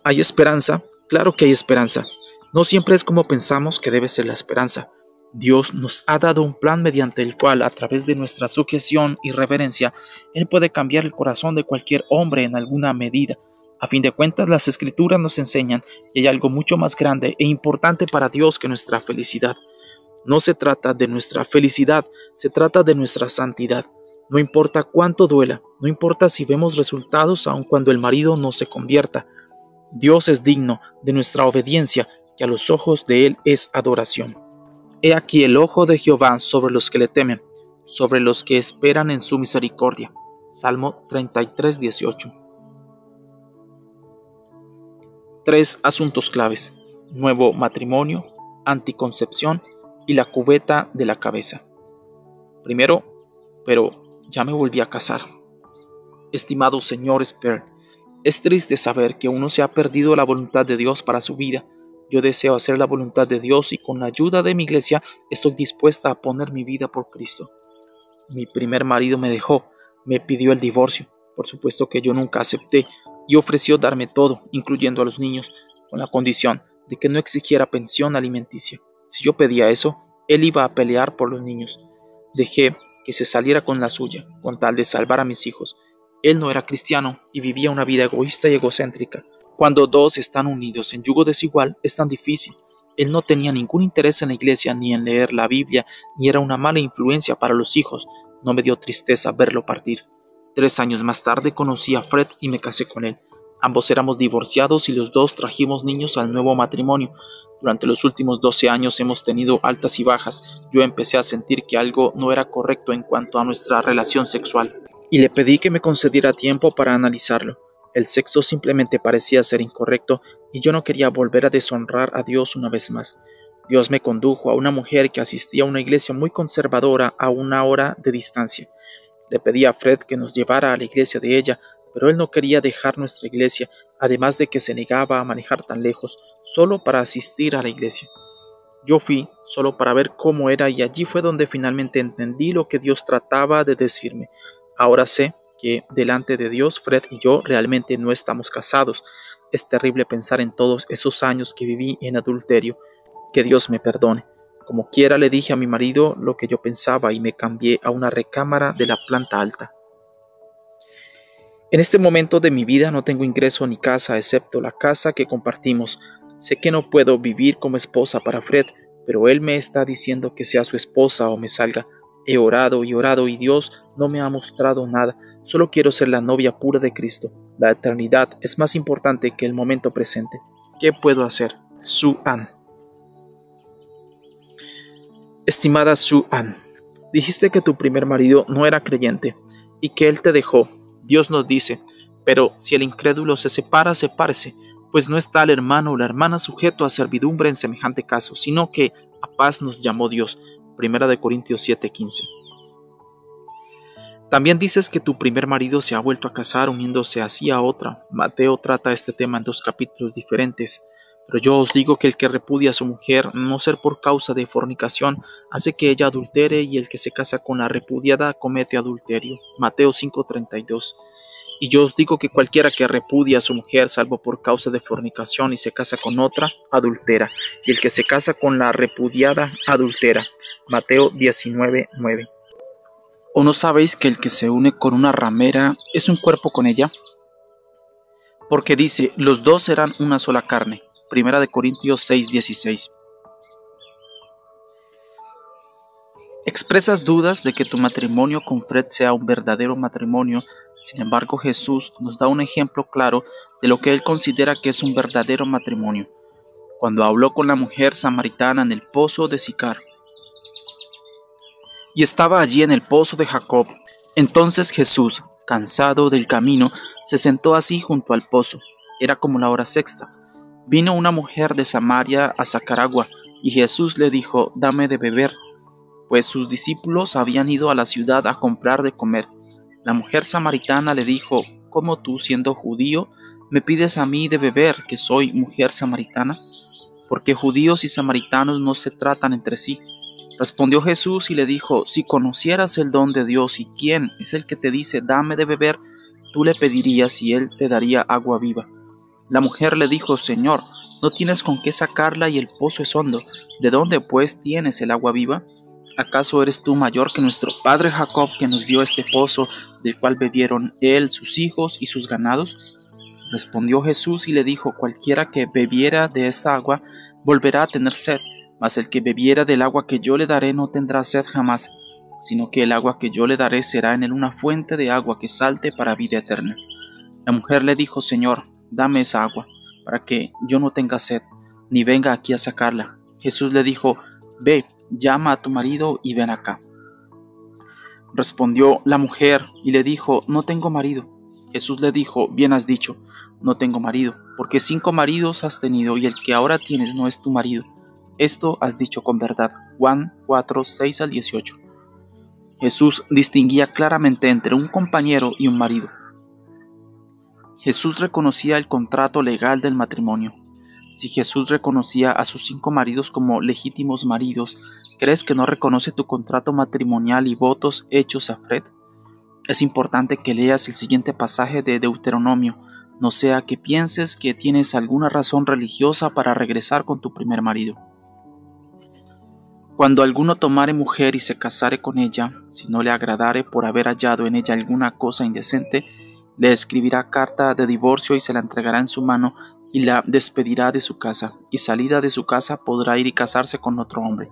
¿Hay esperanza? Claro que hay esperanza. No siempre es como pensamos que debe ser la esperanza. Dios nos ha dado un plan mediante el cual, a través de nuestra sujeción y reverencia, Él puede cambiar el corazón de cualquier hombre en alguna medida. A fin de cuentas, las Escrituras nos enseñan que hay algo mucho más grande e importante para Dios que nuestra felicidad. No se trata de nuestra felicidad, se trata de nuestra santidad. No importa cuánto duela, no importa si vemos resultados aun cuando el marido no se convierta. Dios es digno de nuestra obediencia, que a los ojos de Él es adoración. He aquí el ojo de Jehová sobre los que le temen, sobre los que esperan en su misericordia. Salmo 33, 18. 3 asuntos claves: nuevo matrimonio, anticoncepción y la cubeta de la cabeza. Primero, pero ya me volví a casar. Estimado señor Sperr, es triste saber que uno se ha perdido la voluntad de Dios para su vida. Yo deseo hacer la voluntad de Dios y con la ayuda de mi iglesia estoy dispuesta a poner mi vida por Cristo. Mi primer marido me dejó, me pidió el divorcio. Por supuesto que yo nunca acepté y ofreció darme todo, incluyendo a los niños, con la condición de que no exigiera pensión alimenticia. Si yo pedía eso, él iba a pelear por los niños. Dejé que se saliera con la suya, con tal de salvar a mis hijos. Él no era cristiano y vivía una vida egoísta y egocéntrica. Cuando dos están unidos en yugo desigual es tan difícil. Él no tenía ningún interés en la iglesia ni en leer la Biblia, ni era una mala influencia para los hijos. No me dio tristeza verlo partir. 3 años más tarde conocí a Fred y me casé con él. Ambos éramos divorciados y los dos trajimos niños al nuevo matrimonio. Durante los últimos 12 años hemos tenido altas y bajas. Yo empecé a sentir que algo no era correcto en cuanto a nuestra relación sexual, y le pedí que me concediera tiempo para analizarlo. El sexo simplemente parecía ser incorrecto y yo no quería volver a deshonrar a Dios una vez más. Dios me condujo a una mujer que asistía a una iglesia muy conservadora a 1 hora de distancia. Le pedí a Fred que nos llevara a la iglesia de ella, pero él no quería dejar nuestra iglesia, además de que se negaba a manejar tan lejos, solo para asistir a la iglesia. Yo fui solo para ver cómo era y allí fue donde finalmente entendí lo que Dios trataba de decirme. Ahora sé que delante de Dios, Fred y yo realmente no estamos casados. Es terrible pensar en todos esos años que viví en adulterio. Que Dios me perdone. Como quiera, le dije a mi marido lo que yo pensaba y me cambié a una recámara de la planta alta. En este momento de mi vida no tengo ingreso ni casa excepto la casa que compartimos. Sé que no puedo vivir como esposa para Fred, pero él me está diciendo que sea su esposa o me salga. He orado y Dios no me ha mostrado nada. Solo quiero ser la novia pura de Cristo. La eternidad es más importante que el momento presente. ¿Qué puedo hacer? Sue-Ann. Estimada Sue-Ann, dijiste que tu primer marido no era creyente y que él te dejó. Dios nos dice, pero si el incrédulo se separa, sepárese, pues no está el hermano o la hermana sujeto a servidumbre en semejante caso, sino que a paz nos llamó Dios. Primera de Corintios 7:15. También dices que tu primer marido se ha vuelto a casar uniéndose así a otra. Mateo trata este tema en 2 capítulos diferentes. Pero yo os digo que el que repudia a su mujer, no ser por causa de fornicación, hace que ella adultere, y el que se casa con la repudiada comete adulterio. Mateo 5:32. Y yo os digo que cualquiera que repudia a su mujer, salvo por causa de fornicación, y se casa con otra, adultera. Y el que se casa con la repudiada, adultera. Mateo 19:9. ¿O no sabéis que el que se une con una ramera es un cuerpo con ella? Porque dice, los dos serán una sola carne. Primera de Corintios 6:16. ¿Expresas dudas de que tu matrimonio con Fred sea un verdadero matrimonio? Sin embargo, Jesús nos da un ejemplo claro de lo que él considera que es un verdadero matrimonio, cuando habló con la mujer samaritana en el pozo de Sicar. Y estaba allí en el pozo de Jacob. Entonces Jesús, cansado del camino, se sentó así junto al pozo. Era como la hora sexta. Vino una mujer de Samaria a sacar agua, y Jesús le dijo, dame de beber, pues sus discípulos habían ido a la ciudad a comprar de comer. La mujer samaritana le dijo, ¿cómo tú, siendo judío, me pides a mí de beber, que soy mujer samaritana? Porque judíos y samaritanos no se tratan entre sí. Respondió Jesús y le dijo, si conocieras el don de Dios y quién es el que te dice, dame de beber, tú le pedirías y él te daría agua viva. La mujer le dijo, Señor, no tienes con qué sacarla y el pozo es hondo. ¿De dónde pues tienes el agua viva? ¿Acaso eres tú mayor que nuestro padre Jacob, que nos dio este pozo, del cual bebieron él, sus hijos y sus ganados? Respondió Jesús y le dijo, cualquiera que bebiera de esta agua volverá a tener sed, mas el que bebiera del agua que yo le daré no tendrá sed jamás, sino que el agua que yo le daré será en él una fuente de agua que salte para vida eterna. La mujer le dijo, Señor, dame esa agua, para que yo no tenga sed, ni venga aquí a sacarla. Jesús le dijo, ve, llama a tu marido y ven acá. Respondió la mujer y le dijo, no tengo marido. Jesús le dijo, bien has dicho, no tengo marido, porque 5 maridos has tenido y el que ahora tienes no es tu marido. Esto has dicho con verdad. Juan 4:6-18. Jesús distinguía claramente entre un compañero y un marido. Jesús reconocía el contrato legal del matrimonio. Si Jesús reconocía a sus 5 maridos como legítimos maridos, ¿crees que no reconoce tu contrato matrimonial y votos hechos a Fred? Es importante que leas el siguiente pasaje de Deuteronomio, no sea que pienses que tienes alguna razón religiosa para regresar con tu primer marido. Cuando alguno tomare mujer y se casare con ella, si no le agradare por haber hallado en ella alguna cosa indecente, le escribirá carta de divorcio y se la entregará en su mano y la despedirá de su casa, y salida de su casa podrá ir y casarse con otro hombre.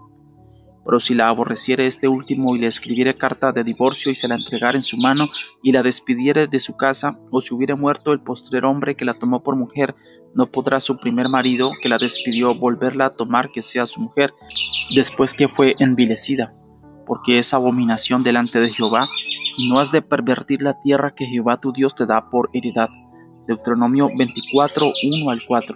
Pero si la aborreciere este último y le escribiere carta de divorcio y se la entregare en su mano y la despidiere de su casa, o si hubiere muerto el postrer hombre que la tomó por mujer, no podrá su primer marido que la despidió volverla a tomar que sea su mujer, después que fue envilecida, porque es abominación delante de Jehová, y no has de pervertir la tierra que Jehová tu Dios te da por heredad. Deuteronomio 24:1-4.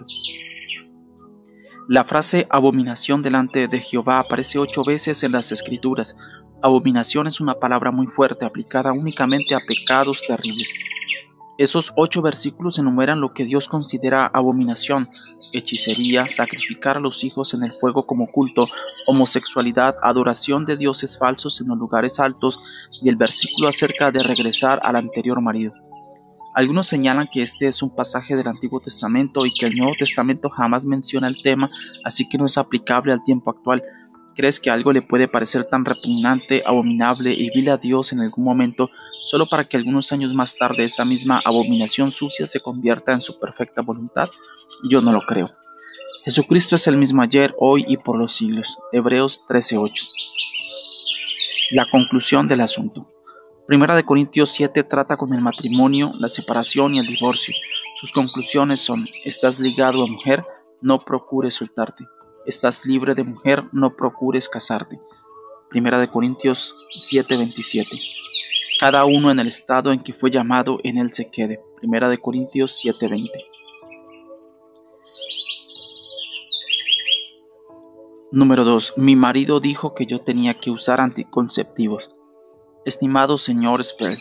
La frase abominación delante de Jehová aparece 8 veces en las Escrituras. Abominación es una palabra muy fuerte aplicada únicamente a pecados terribles. Esos 8 versículos enumeran lo que Dios considera abominación: hechicería, sacrificar a los hijos en el fuego como culto, homosexualidad, adoración de dioses falsos en los lugares altos y el versículo acerca de regresar al anterior marido. Algunos señalan que este es un pasaje del Antiguo Testamento y que el Nuevo Testamento jamás menciona el tema, así que no es aplicable al tiempo actual. ¿Crees que algo le puede parecer tan repugnante, abominable y vil a Dios en algún momento, solo para que algunos años más tarde esa misma abominación sucia se convierta en su perfecta voluntad? Yo no lo creo. Jesucristo es el mismo ayer, hoy y por los siglos. Hebreos 13:8. La conclusión del asunto. Primera de Corintios 7 trata con el matrimonio, la separación y el divorcio. Sus conclusiones son: estás ligado a mujer, no procures soltarte. Estás libre de mujer, no procures casarte. Primera de Corintios 7:27. Cada uno en el estado en que fue llamado, en él se quede. Primera de Corintios 7:20. Número 2. Mi marido dijo que yo tenía que usar anticonceptivos. Estimado señor Sperl,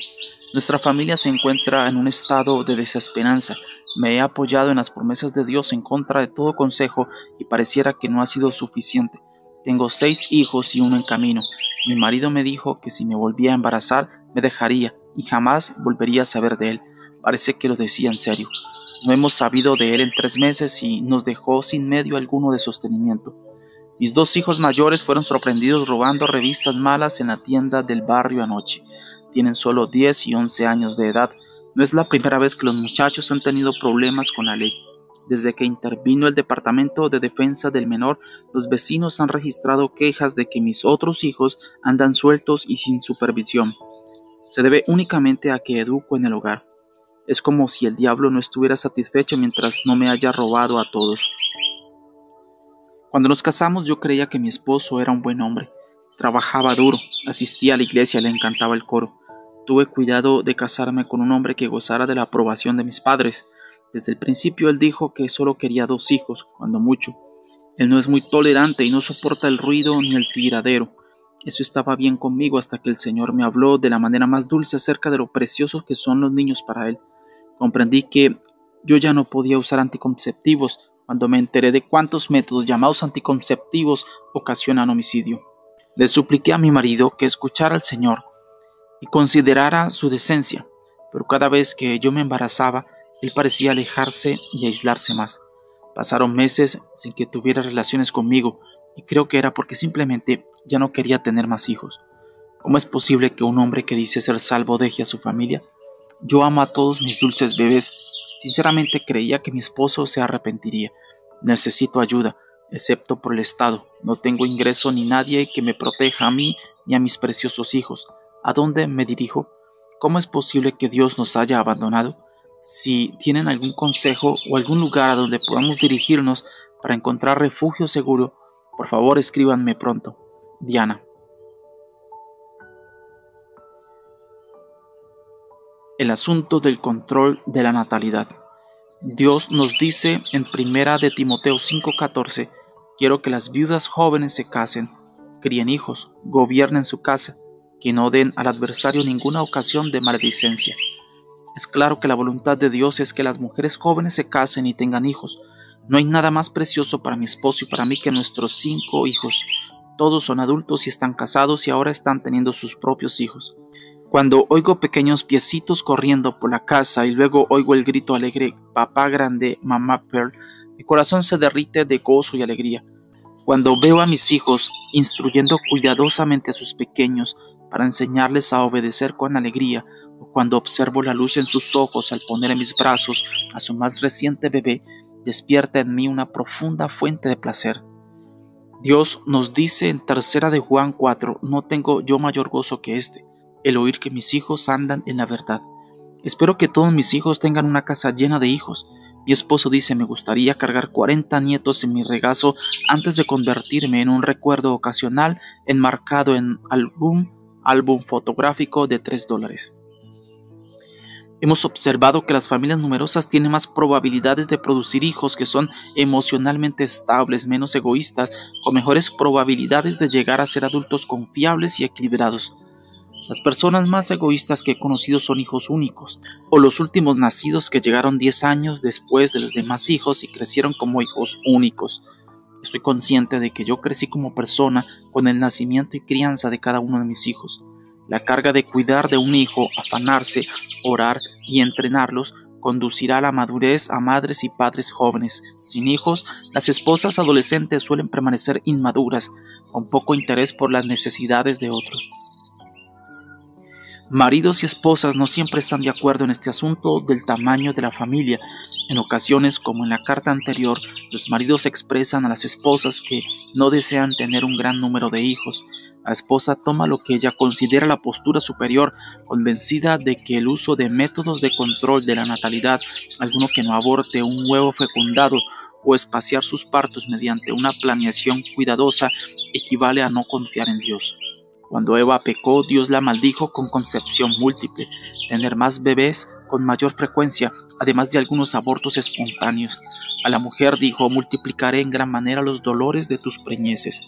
nuestra familia se encuentra en un estado de desesperanza. Me he apoyado en las promesas de Dios en contra de todo consejo y pareciera que no ha sido suficiente. Tengo 6 hijos y uno en camino. Mi marido me dijo que si me volvía a embarazar me dejaría y jamás volvería a saber de él. Parece que lo decía en serio. No hemos sabido de él en 3 meses y nos dejó sin medio alguno de sostenimiento. Mis 2 hijos mayores fueron sorprendidos robando revistas malas en la tienda del barrio anoche. Tienen solo 10 y 11 años de edad. No es la primera vez que los muchachos han tenido problemas con la ley. Desde que intervino el Departamento de Defensa del Menor, los vecinos han registrado quejas de que mis otros hijos andan sueltos y sin supervisión. Se debe únicamente a que educo en el hogar. Es como si el diablo no estuviera satisfecho mientras no me haya robado a todos. Cuando nos casamos yo creía que mi esposo era un buen hombre. Trabajaba duro, asistía a la iglesia, le encantaba el coro. Tuve cuidado de casarme con un hombre que gozara de la aprobación de mis padres. Desde el principio él dijo que solo quería 2 hijos, cuando mucho. Él no es muy tolerante y no soporta el ruido ni el tiradero. Eso estaba bien conmigo hasta que el Señor me habló de la manera más dulce acerca de lo preciosos que son los niños para él. Comprendí que yo ya no podía usar anticonceptivos cuando me enteré de cuántos métodos llamados anticonceptivos ocasionan homicidio. Le supliqué a mi marido que escuchara al Señor y considerara su decencia, pero cada vez que yo me embarazaba, él parecía alejarse y aislarse más. Pasaron meses sin que tuviera relaciones conmigo y creo que era porque simplemente ya no quería tener más hijos. ¿Cómo es posible que un hombre que dice ser salvo deje a su familia? Yo amo a todos mis dulces bebés. Sinceramente creía que mi esposo se arrepentiría. Necesito ayuda, excepto por el Estado. No tengo ingreso ni nadie que me proteja a mí ni a mis preciosos hijos. ¿A dónde me dirijo? ¿Cómo es posible que Dios nos haya abandonado? Si tienen algún consejo o algún lugar a donde podamos dirigirnos para encontrar refugio seguro, por favor escríbanme pronto. Diana. El asunto del control de la natalidad. Dios nos dice en 1 de Timoteo 5:14, quiero que las viudas jóvenes se casen, críen hijos, gobiernen su casa, que no den al adversario ninguna ocasión de maledicencia. Es claro que la voluntad de Dios es que las mujeres jóvenes se casen y tengan hijos. No hay nada más precioso para mi esposo y para mí que nuestros 5 hijos. Todos son adultos y están casados y ahora están teniendo sus propios hijos. Cuando oigo pequeños piecitos corriendo por la casa y luego oigo el grito alegre, papá grande, mamá Pearl, mi corazón se derrite de gozo y alegría. Cuando veo a mis hijos instruyendo cuidadosamente a sus pequeños para enseñarles a obedecer con alegría, o cuando observo la luz en sus ojos al poner en mis brazos a su más reciente bebé, despierta en mí una profunda fuente de placer. Dios nos dice en 3 de Juan 4, no tengo yo mayor gozo que este, el oír que mis hijos andan en la verdad. Espero que todos mis hijos tengan una casa llena de hijos. Mi esposo dice, me gustaría cargar 40 nietos en mi regazo antes de convertirme en un recuerdo ocasional enmarcado en álbum fotográfico de $3. Hemos observado que las familias numerosas tienen más probabilidades de producir hijos que son emocionalmente estables, menos egoístas, con mejores probabilidades de llegar a ser adultos confiables y equilibrados. Las personas más egoístas que he conocido son hijos únicos, o los últimos nacidos que llegaron 10 años después de los demás hijos y crecieron como hijos únicos. Estoy consciente de que yo crecí como persona con el nacimiento y crianza de cada uno de mis hijos. La carga de cuidar de un hijo, afanarse, orar y entrenarlos conducirá a la madurez a madres y padres jóvenes. Sin hijos, las esposas adolescentes suelen permanecer inmaduras, con poco interés por las necesidades de otros. Maridos y esposas no siempre están de acuerdo en este asunto del tamaño de la familia. En ocasiones, como en la carta anterior, los maridos expresan a las esposas que no desean tener un gran número de hijos. La esposa toma lo que ella considera la postura superior, convencida de que el uso de métodos de control de la natalidad, alguno que no aborte un huevo fecundado o espaciar sus partos mediante una planeación cuidadosa, equivale a no confiar en Dios. Cuando Eva pecó, Dios la maldijo con concepción múltiple, tener más bebés con mayor frecuencia, además de algunos abortos espontáneos. A la mujer dijo, multiplicaré en gran manera los dolores de tus preñeces.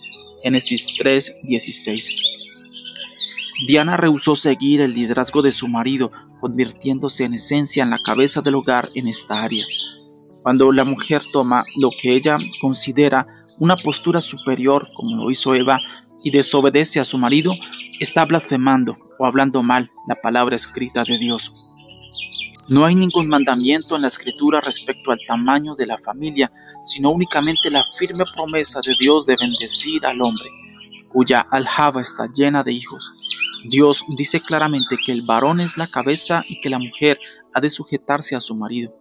Génesis 3:16. Diana rehusó seguir el liderazgo de su marido, convirtiéndose en esencia en la cabeza del hogar en esta área. Cuando la mujer toma lo que ella considera una postura superior, como lo hizo Eva, y desobedece a su marido, está blasfemando o hablando mal la palabra escrita de Dios. No hay ningún mandamiento en la Escritura respecto al tamaño de la familia, sino únicamente la firme promesa de Dios de bendecir al hombre, cuya aljaba está llena de hijos. Dios dice claramente que el varón es la cabeza y que la mujer ha de sujetarse a su marido.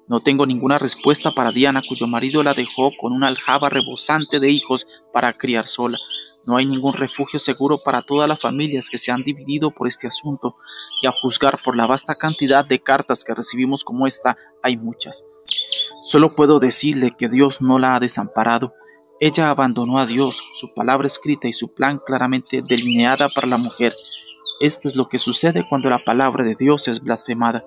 No tengo ninguna respuesta para Diana, cuyo marido la dejó con una aljaba rebosante de hijos para criar sola. No hay ningún refugio seguro para todas las familias que se han dividido por este asunto, y a juzgar por la vasta cantidad de cartas que recibimos como esta, hay muchas. Solo puedo decirle que Dios no la ha desamparado. Ella abandonó a Dios, su palabra escrita y su plan claramente delineada para la mujer. Esto es lo que sucede cuando la palabra de Dios es blasfemada.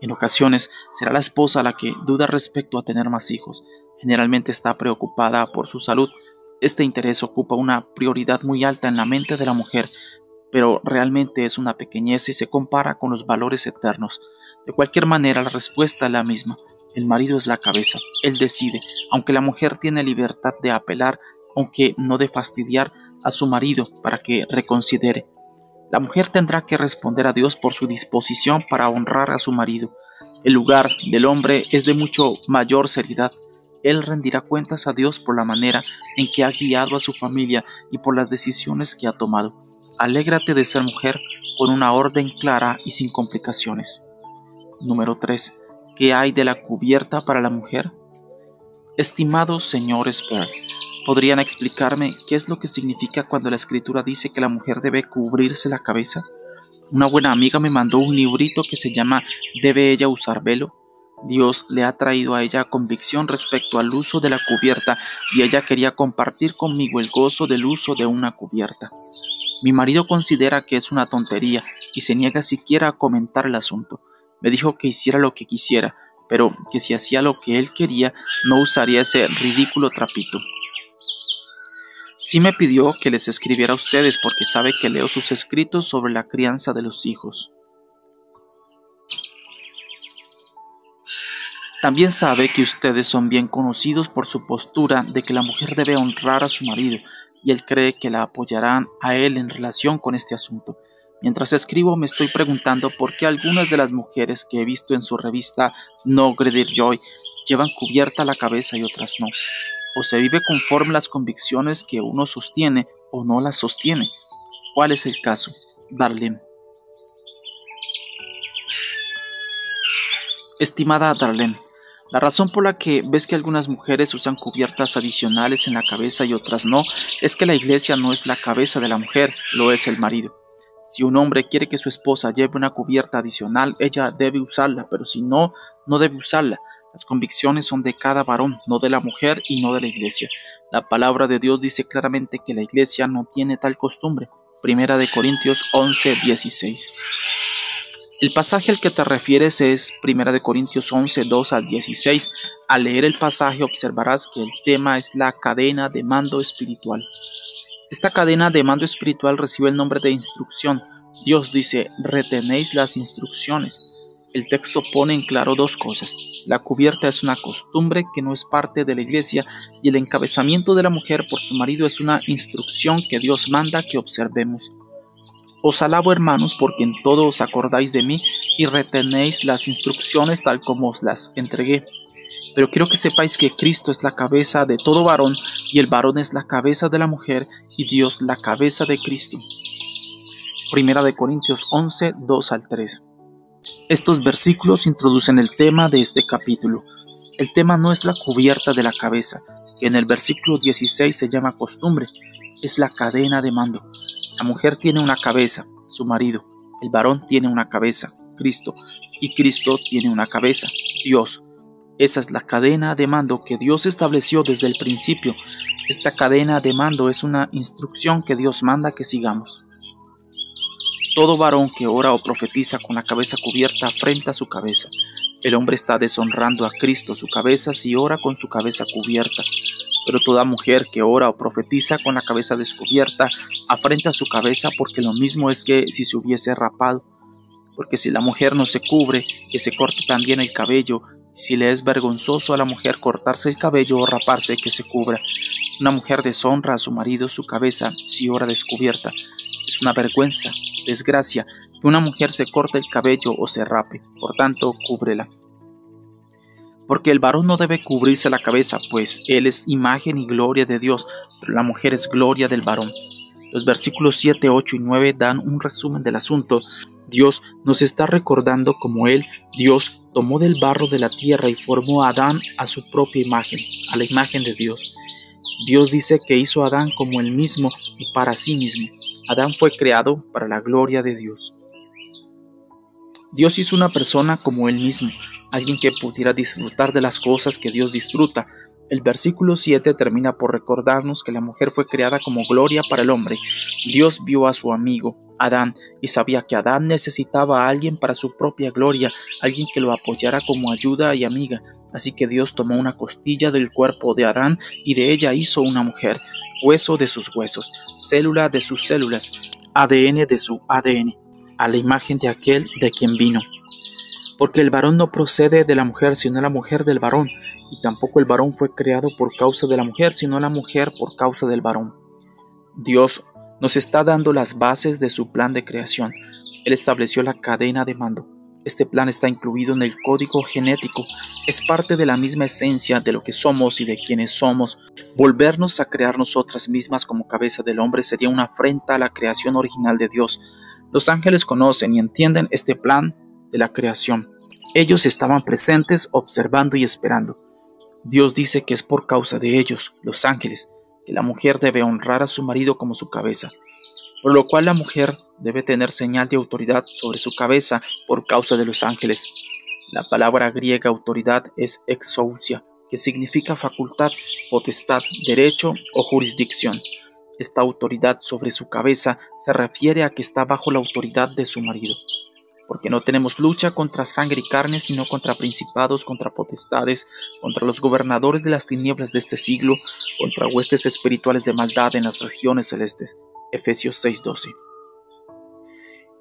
En ocasiones será la esposa la que duda respecto a tener más hijos. Generalmente está preocupada por su salud. Este interés ocupa una prioridad muy alta en la mente de la mujer, pero realmente es una pequeñez si se compara con los valores eternos. De cualquier manera, la respuesta es la misma. El marido es la cabeza, él decide, aunque la mujer tiene libertad de apelar, aunque no de fastidiar a su marido para que reconsidere. La mujer tendrá que responder a Dios por su disposición para honrar a su marido. El lugar del hombre es de mucho mayor seriedad. Él rendirá cuentas a Dios por la manera en que ha guiado a su familia y por las decisiones que ha tomado. Alégrate de ser mujer con una orden clara y sin complicaciones. Número 3. ¿Qué hay de la cubierta para la mujer? Estimado señor Sperr, ¿podrían explicarme qué es lo que significa cuando la Escritura dice que la mujer debe cubrirse la cabeza? Una buena amiga me mandó un librito que se llama ¿Debe ella usar velo? Dios le ha traído a ella convicción respecto al uso de la cubierta y ella quería compartir conmigo el gozo del uso de una cubierta. Mi marido considera que es una tontería y se niega siquiera a comentar el asunto. Me dijo que hiciera lo que quisiera, pero que si hacía lo que él quería, no usaría ese ridículo trapito. Sí me pidió que les escribiera a ustedes porque sabe que leo sus escritos sobre la crianza de los hijos. También sabe que ustedes son bien conocidos por su postura de que la mujer debe honrar a su marido, y él cree que la apoyarán a él en relación con este asunto. Mientras escribo me estoy preguntando por qué algunas de las mujeres que he visto en su revista No Greater Joy llevan cubierta la cabeza y otras no. O se vive conforme las convicciones que uno sostiene o no las sostiene. ¿Cuál es el caso? Darlene. Estimada Darlene, la razón por la que ves que algunas mujeres usan cubiertas adicionales en la cabeza y otras no, es que la iglesia no es la cabeza de la mujer, lo es el marido. Si un hombre quiere que su esposa lleve una cubierta adicional, ella debe usarla, pero si no, no debe usarla. Las convicciones son de cada varón, no de la mujer y no de la iglesia. La palabra de Dios dice claramente que la iglesia no tiene tal costumbre. 1 Corintios 11:16. El pasaje al que te refieres es 1 Corintios 11, 2 al 16. Al leer el pasaje observarás que el tema es la cadena de mando espiritual. Esta cadena de mando espiritual recibe el nombre de instrucción. Dios dice, retenéis las instrucciones. El texto pone en claro dos cosas. La cubierta es una costumbre que no es parte de la iglesia y el encabezamiento de la mujer por su marido es una instrucción que Dios manda que observemos. Os alabo, hermanos, porque en todo os acordáis de mí y retenéis las instrucciones tal como os las entregué. Pero quiero que sepáis que Cristo es la cabeza de todo varón y el varón es la cabeza de la mujer y Dios la cabeza de Cristo. 1 Corintios 11, 2 al 3. Estos versículos introducen el tema de este capítulo. El tema no es la cubierta de la cabeza, que en el versículo 16 se llama costumbre, es la cadena de mando. La mujer tiene una cabeza, su marido. El varón tiene una cabeza, Cristo. Y Cristo tiene una cabeza, Dios. Esa es la cadena de mando que Dios estableció desde el principio. Esta cadena de mando es una instrucción que Dios manda que sigamos. Todo varón que ora o profetiza con la cabeza cubierta afrenta su cabeza. El hombre está deshonrando a Cristo, su cabeza, si ora con su cabeza cubierta. Pero toda mujer que ora o profetiza con la cabeza descubierta afrenta su cabeza, porque lo mismo es que si se hubiese rapado. Porque si la mujer no se cubre, que se corte también el cabello. Si le es vergonzoso a la mujer cortarse el cabello o raparse, que se cubra. Una mujer deshonra a su marido su cabeza si ora descubierta. Es una vergüenza, desgracia, que una mujer se corte el cabello o se rape. Por tanto, cúbrela. Porque el varón no debe cubrirse la cabeza, pues él es imagen y gloria de Dios, pero la mujer es gloria del varón. Los versículos 7, 8 y 9 dan un resumen del asunto. Dios nos está recordando cómo Dios, tomó del barro de la tierra y formó a Adán a su propia imagen, a la imagen de Dios. Dios dice que hizo a Adán como él mismo y para sí mismo. Adán fue creado para la gloria de Dios. Dios hizo una persona como él mismo, alguien que pudiera disfrutar de las cosas que Dios disfruta. El versículo 7 termina por recordarnos que la mujer fue creada como gloria para el hombre. Dios vio a su amigo, Adán, y sabía que Adán necesitaba a alguien para su propia gloria, alguien que lo apoyara como ayuda y amiga. Así que Dios tomó una costilla del cuerpo de Adán y de ella hizo una mujer, hueso de sus huesos, célula de sus células, ADN de su ADN, a la imagen de aquel de quien vino. Porque el varón no procede de la mujer, sino la mujer del varón, y tampoco el varón fue creado por causa de la mujer, sino la mujer por causa del varón. Dios nos está dando las bases de su plan de creación. Él estableció la cadena de mando. Este plan está incluido en el código genético. Es parte de la misma esencia de lo que somos y de quienes somos. Volvernos a crear nosotras mismas como cabeza del hombre sería una afrenta a la creación original de Dios. Los ángeles conocen y entienden este plan de la creación. Ellos estaban presentes, observando y esperando. Dios dice que es por causa de ellos, los ángeles, que la mujer debe honrar a su marido como su cabeza, por lo cual la mujer debe tener señal de autoridad sobre su cabeza por causa de los ángeles. La palabra griega autoridad es exousia, que significa facultad, potestad, derecho o jurisdicción. Esta autoridad sobre su cabeza se refiere a que está bajo la autoridad de su marido. Porque no tenemos lucha contra sangre y carne, sino contra principados, contra potestades, contra los gobernadores de las tinieblas de este siglo, contra huestes espirituales de maldad en las regiones celestes. Efesios 6:12.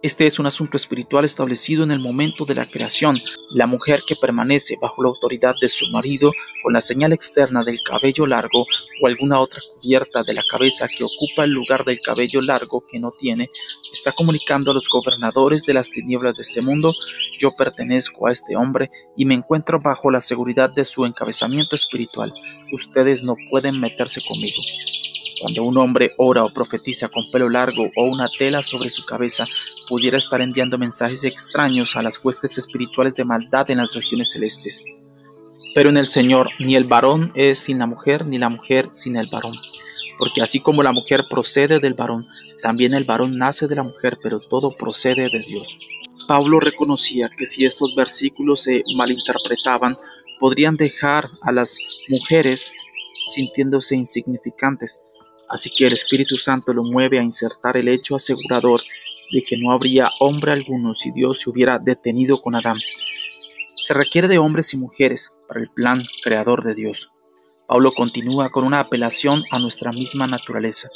Este es un asunto espiritual establecido en el momento de la creación. La mujer que permanece bajo la autoridad de su marido, con la señal externa del cabello largo o alguna otra cubierta de la cabeza que ocupa el lugar del cabello largo que no tiene, está comunicando a los gobernadores de las tinieblas de este mundo: yo pertenezco a este hombre y me encuentro bajo la seguridad de su encabezamiento espiritual. Ustedes no pueden meterse conmigo. Cuando un hombre ora o profetiza con pelo largo o una tela sobre su cabeza, pudiera estar enviando mensajes extraños a las huestes espirituales de maldad en las regiones celestes. Pero en el Señor, ni el varón es sin la mujer, ni la mujer sin el varón. Porque así como la mujer procede del varón, también el varón nace de la mujer, pero todo procede de Dios. Pablo reconocía que si estos versículos se malinterpretaban, podrían dejar a las mujeres sintiéndose insignificantes. Así que el Espíritu Santo lo mueve a insertar el hecho asegurador de que no habría hombre alguno si Dios se hubiera detenido con Adán. Se requiere de hombres y mujeres para el plan creador de Dios. Pablo continúa con una apelación a nuestra misma naturaleza.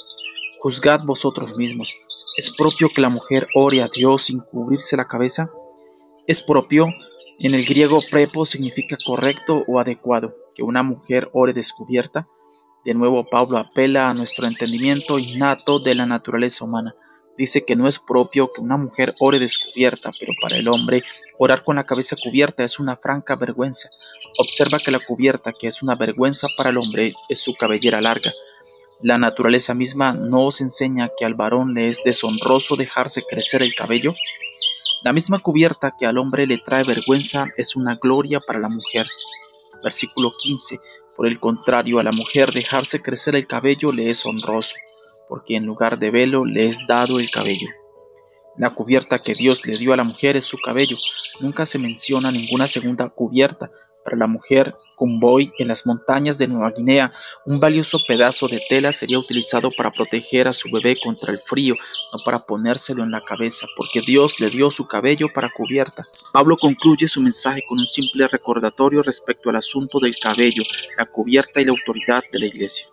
Juzgad vosotros mismos. ¿Es propio que la mujer ore a Dios sin cubrirse la cabeza? ¿Es propio? En el griego prepo significa correcto o adecuado. ¿Que una mujer ore descubierta? De nuevo Pablo apela a nuestro entendimiento innato de la naturaleza humana. Dice que no es propio que una mujer ore descubierta, pero para el hombre orar con la cabeza cubierta es una franca vergüenza. Observa que la cubierta, que es una vergüenza para el hombre, es su cabellera larga. ¿La naturaleza misma no os enseña que al varón le es deshonroso dejarse crecer el cabello? La misma cubierta que al hombre le trae vergüenza es una gloria para la mujer. Versículo 15. Por el contrario, a la mujer dejarse crecer el cabello le es honroso, porque en lugar de velo le es dado el cabello. La cubierta que Dios le dio a la mujer es su cabello. Nunca se menciona ninguna segunda cubierta. Para la mujer Kumboy en las montañas de Nueva Guinea, un valioso pedazo de tela sería utilizado para proteger a su bebé contra el frío, no para ponérselo en la cabeza, porque Dios le dio su cabello para cubierta. Pablo concluye su mensaje con un simple recordatorio respecto al asunto del cabello, la cubierta y la autoridad de la iglesia.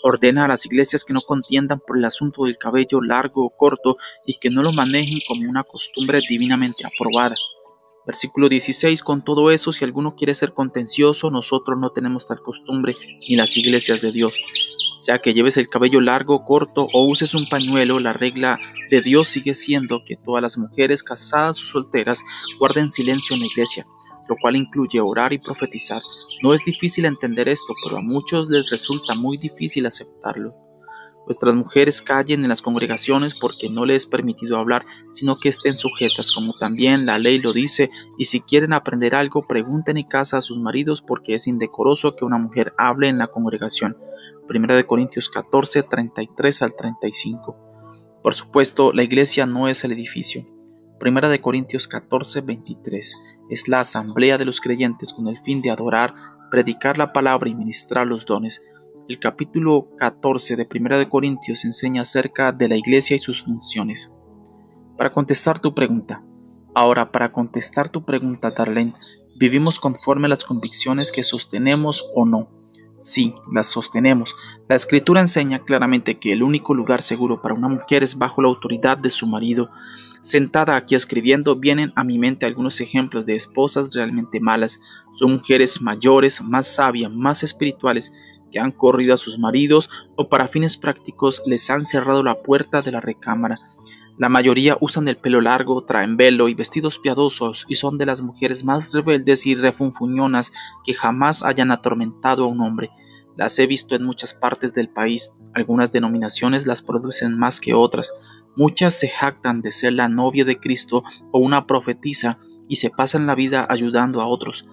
Ordena a las iglesias que no contiendan por el asunto del cabello largo o corto y que no lo manejen como una costumbre divinamente aprobada. Versículo 16, con todo eso, si alguno quiere ser contencioso, nosotros no tenemos tal costumbre ni las iglesias de Dios. Sea que lleves el cabello largo o corto o uses un pañuelo, la regla de Dios sigue siendo que todas las mujeres casadas o solteras guarden silencio en la iglesia, lo cual incluye orar y profetizar. No es difícil entender esto, pero a muchos les resulta muy difícil aceptarlo. Vuestras mujeres callen en las congregaciones porque no les es permitido hablar, sino que estén sujetas, como también la ley lo dice, y si quieren aprender algo, pregunten en casa a sus maridos porque es indecoroso que una mujer hable en la congregación. 1 Corintios 14, 33 al 35. Por supuesto, la iglesia no es el edificio. 1 Corintios 14, 23. Es la asamblea de los creyentes con el fin de adorar, predicar la palabra y ministrar los dones. El capítulo 14 de 1 Corintios enseña acerca de la iglesia y sus funciones. Para contestar tu pregunta. Para contestar tu pregunta, Darlene, ¿vivimos conforme a las convicciones que sostenemos o no? Sí, las sostenemos. La Escritura enseña claramente que el único lugar seguro para una mujer es bajo la autoridad de su marido. Sentada aquí escribiendo, vienen a mi mente algunos ejemplos de esposas realmente malas. Son mujeres mayores, más sabias, más espirituales, que han corrido a sus maridos o para fines prácticos les han cerrado la puerta de la recámara. La mayoría usan el pelo largo, traen velo y vestidos piadosos y son de las mujeres más rebeldes y refunfuñonas que jamás hayan atormentado a un hombre. Las he visto en muchas partes del país. Algunas denominaciones las producen más que otras. Muchas se jactan de ser la novia de Cristo o una profetisa y se pasan la vida ayudando a otros.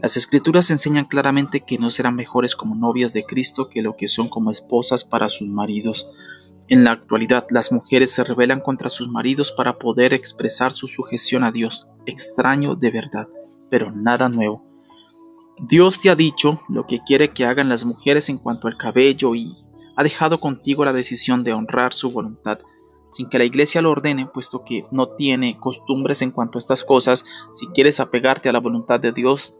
Las Escrituras enseñan claramente que no serán mejores como novias de Cristo que lo que son como esposas para sus maridos. En la actualidad, las mujeres se rebelan contra sus maridos para poder expresar su sujeción a Dios. Extraño de verdad, pero nada nuevo. Dios te ha dicho lo que quiere que hagan las mujeres en cuanto al cabello y ha dejado contigo la decisión de honrar su voluntad, sin que la iglesia lo ordene, puesto que no tiene costumbres en cuanto a estas cosas. Si quieres apegarte a la voluntad de Dios,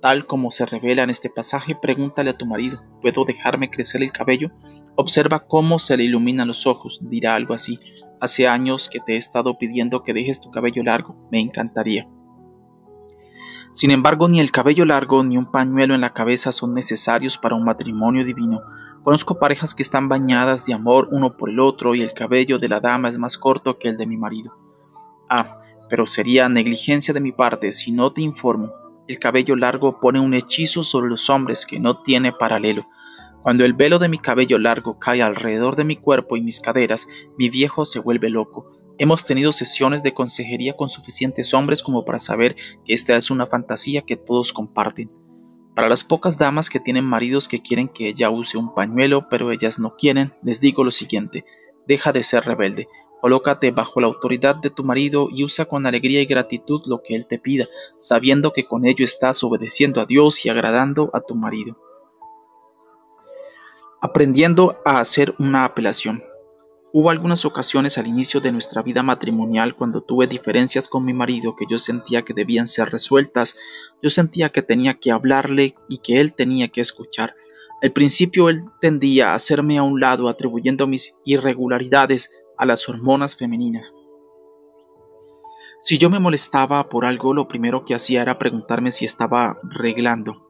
tal como se revela en este pasaje, pregúntale a tu marido, ¿puedo dejarme crecer el cabello? Observa cómo se le iluminan los ojos, dirá algo así, hace años que te he estado pidiendo que dejes tu cabello largo, me encantaría. Sin embargo, ni el cabello largo ni un pañuelo en la cabeza son necesarios para un matrimonio divino. Conozco parejas que están bañadas de amor uno por el otro y el cabello de la dama es más corto que el de mi marido. Pero sería negligencia de mi parte si no te informo. El cabello largo pone un hechizo sobre los hombres que no tiene paralelo. Cuando el velo de mi cabello largo cae alrededor de mi cuerpo y mis caderas, mi viejo se vuelve loco. Hemos tenido sesiones de consejería con suficientes hombres como para saber que esta es una fantasía que todos comparten. Para las pocas damas que tienen maridos que quieren que ella use un pañuelo, pero ellas no quieren, les digo lo siguiente: deja de ser rebelde. Colócate bajo la autoridad de tu marido y usa con alegría y gratitud lo que él te pida, sabiendo que con ello estás obedeciendo a Dios y agradando a tu marido. Aprendiendo a hacer una apelación. Hubo algunas ocasiones al inicio de nuestra vida matrimonial cuando tuve diferencias con mi marido que yo sentía que debían ser resueltas. Yo sentía que tenía que hablarle y que él tenía que escuchar. Al principio él tendía a hacerme a un lado atribuyendo mis irregularidades a las hormonas femeninas. Si yo me molestaba por algo, lo primero que hacía era preguntarme si estaba reglando.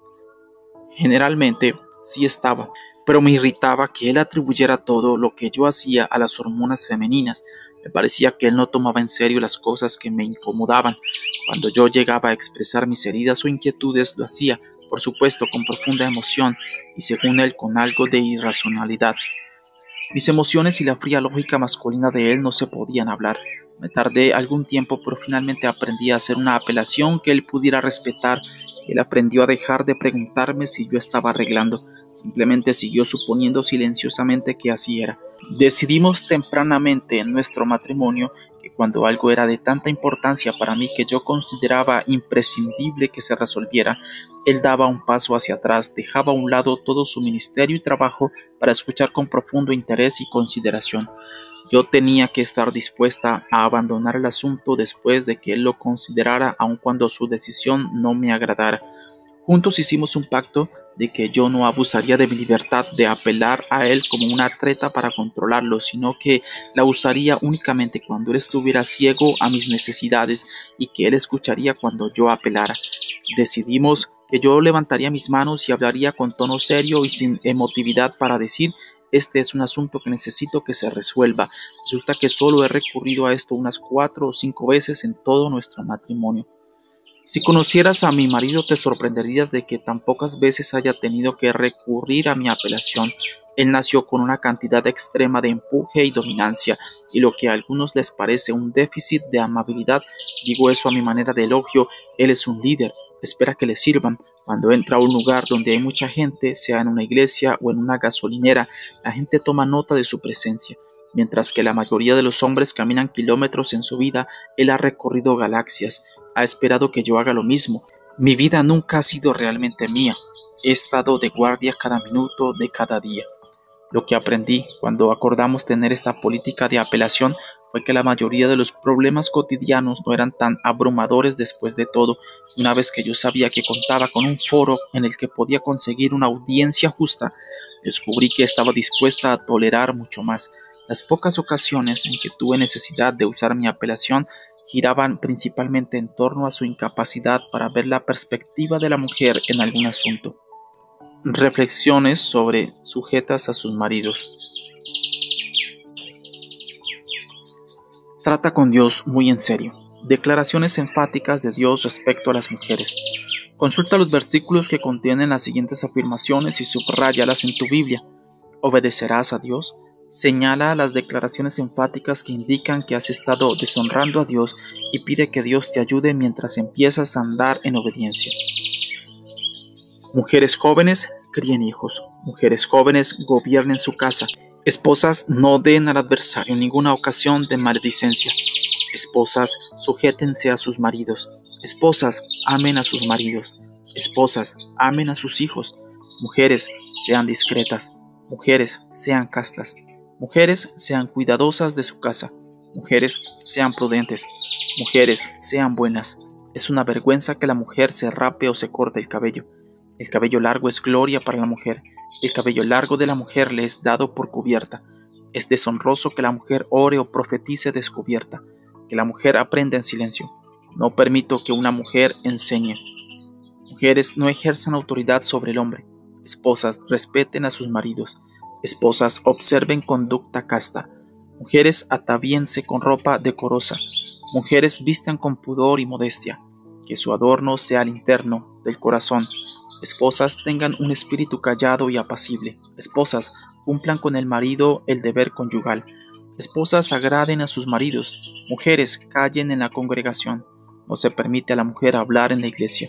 Generalmente sí estaba, pero me irritaba que él atribuyera todo lo que yo hacía a las hormonas femeninas. Me parecía que él no tomaba en serio las cosas que me incomodaban. Cuando yo llegaba a expresar mis heridas o inquietudes, lo hacía, por supuesto, con profunda emoción y según él con algo de irracionalidad. Mis emociones y la fría lógica masculina de él no se podían hablar. Me tardé algún tiempo, pero finalmente aprendí a hacer una apelación que él pudiera respetar. Él aprendió a dejar de preguntarme si yo estaba arreglando. Simplemente siguió suponiendo silenciosamente que así era. Decidimos tempranamente en nuestro matrimonio que cuando algo era de tanta importancia para mí que yo consideraba imprescindible que se resolviera, él daba un paso hacia atrás, dejaba a un lado todo su ministerio y trabajo para escuchar con profundo interés y consideración. Yo tenía que estar dispuesta a abandonar el asunto después de que él lo considerara, aun cuando su decisión no me agradara. Juntos hicimos un pacto de que yo no abusaría de mi libertad de apelar a él como una treta para controlarlo, sino que la usaría únicamente cuando él estuviera ciego a mis necesidades y que él escucharía cuando yo apelara. Decidimos que yo levantaría mis manos y hablaría con tono serio y sin emotividad para decir: este es un asunto que necesito que se resuelva. Resulta que solo he recurrido a esto unas 4 o 5 veces en todo nuestro matrimonio. Si conocieras a mi marido te sorprenderías de que tan pocas veces haya tenido que recurrir a mi apelación. Él nació con una cantidad extrema de empuje y dominancia, y lo que a algunos les parece un déficit de amabilidad, digo eso a mi manera de elogio. Él es un líder, espera que le sirvan. Cuando entra a un lugar donde hay mucha gente, sea en una iglesia o en una gasolinera, la gente toma nota de su presencia. Mientras que la mayoría de los hombres caminan kilómetros en su vida, él ha recorrido galaxias. Ha esperado que yo haga lo mismo. Mi vida nunca ha sido realmente mía. He estado de guardia cada minuto de cada día. Lo que aprendí cuando acordamos tener esta política de apelación fue que la mayoría de los problemas cotidianos no eran tan abrumadores después de todo. Una vez que yo sabía que contaba con un foro en el que podía conseguir una audiencia justa, descubrí que estaba dispuesta a tolerar mucho más. Las pocas ocasiones en que tuve necesidad de usar mi apelación giraban principalmente en torno a su incapacidad para ver la perspectiva de la mujer en algún asunto. Reflexiones sobre sujetas a sus maridos. Trata con Dios muy en serio. Declaraciones enfáticas de Dios respecto a las mujeres. Consulta los versículos que contienen las siguientes afirmaciones y subráyalas en tu Biblia. ¿Obedecerás a Dios? Señala las declaraciones enfáticas que indican que has estado deshonrando a Dios y pide que Dios te ayude mientras empiezas a andar en obediencia. Mujeres jóvenes críen hijos. Mujeres jóvenes gobiernen su casa. Esposas, no den al adversario ninguna ocasión de maledicencia. Esposas, sujétense a sus maridos. Esposas, amen a sus maridos. Esposas, amen a sus hijos. Mujeres, sean discretas. Mujeres, sean castas. Mujeres, sean cuidadosas de su casa. Mujeres, sean prudentes. Mujeres, sean buenas. Es una vergüenza que la mujer se rape o se corte el cabello. El cabello largo es gloria para la mujer. El cabello largo de la mujer le es dado por cubierta. Es deshonroso que la mujer ore o profetice descubierta, que la mujer aprenda en silencio. No permito que una mujer enseñe. Mujeres, no ejerzan autoridad sobre el hombre. Esposas, respeten a sus maridos. Esposas, observen conducta casta. Mujeres, atavíense con ropa decorosa. Mujeres, vistan con pudor y modestia. Que su adorno sea el interno del corazón. Esposas, tengan un espíritu callado y apacible. Esposas, cumplan con el marido el deber conyugal. Esposas, agraden a sus maridos. Mujeres, callen en la congregación. No se permite a la mujer hablar en la iglesia.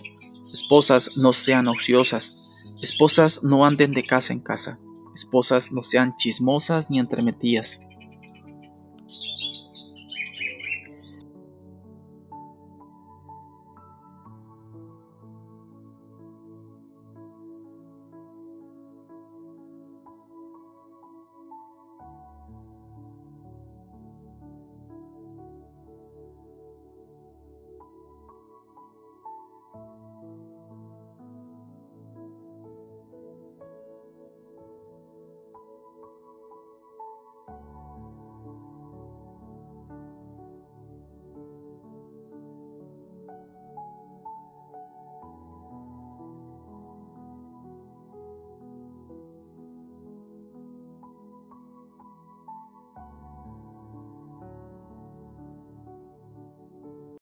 Esposas, no sean ociosas. Esposas, no anden de casa en casa. Esposas, no sean chismosas ni entremetidas.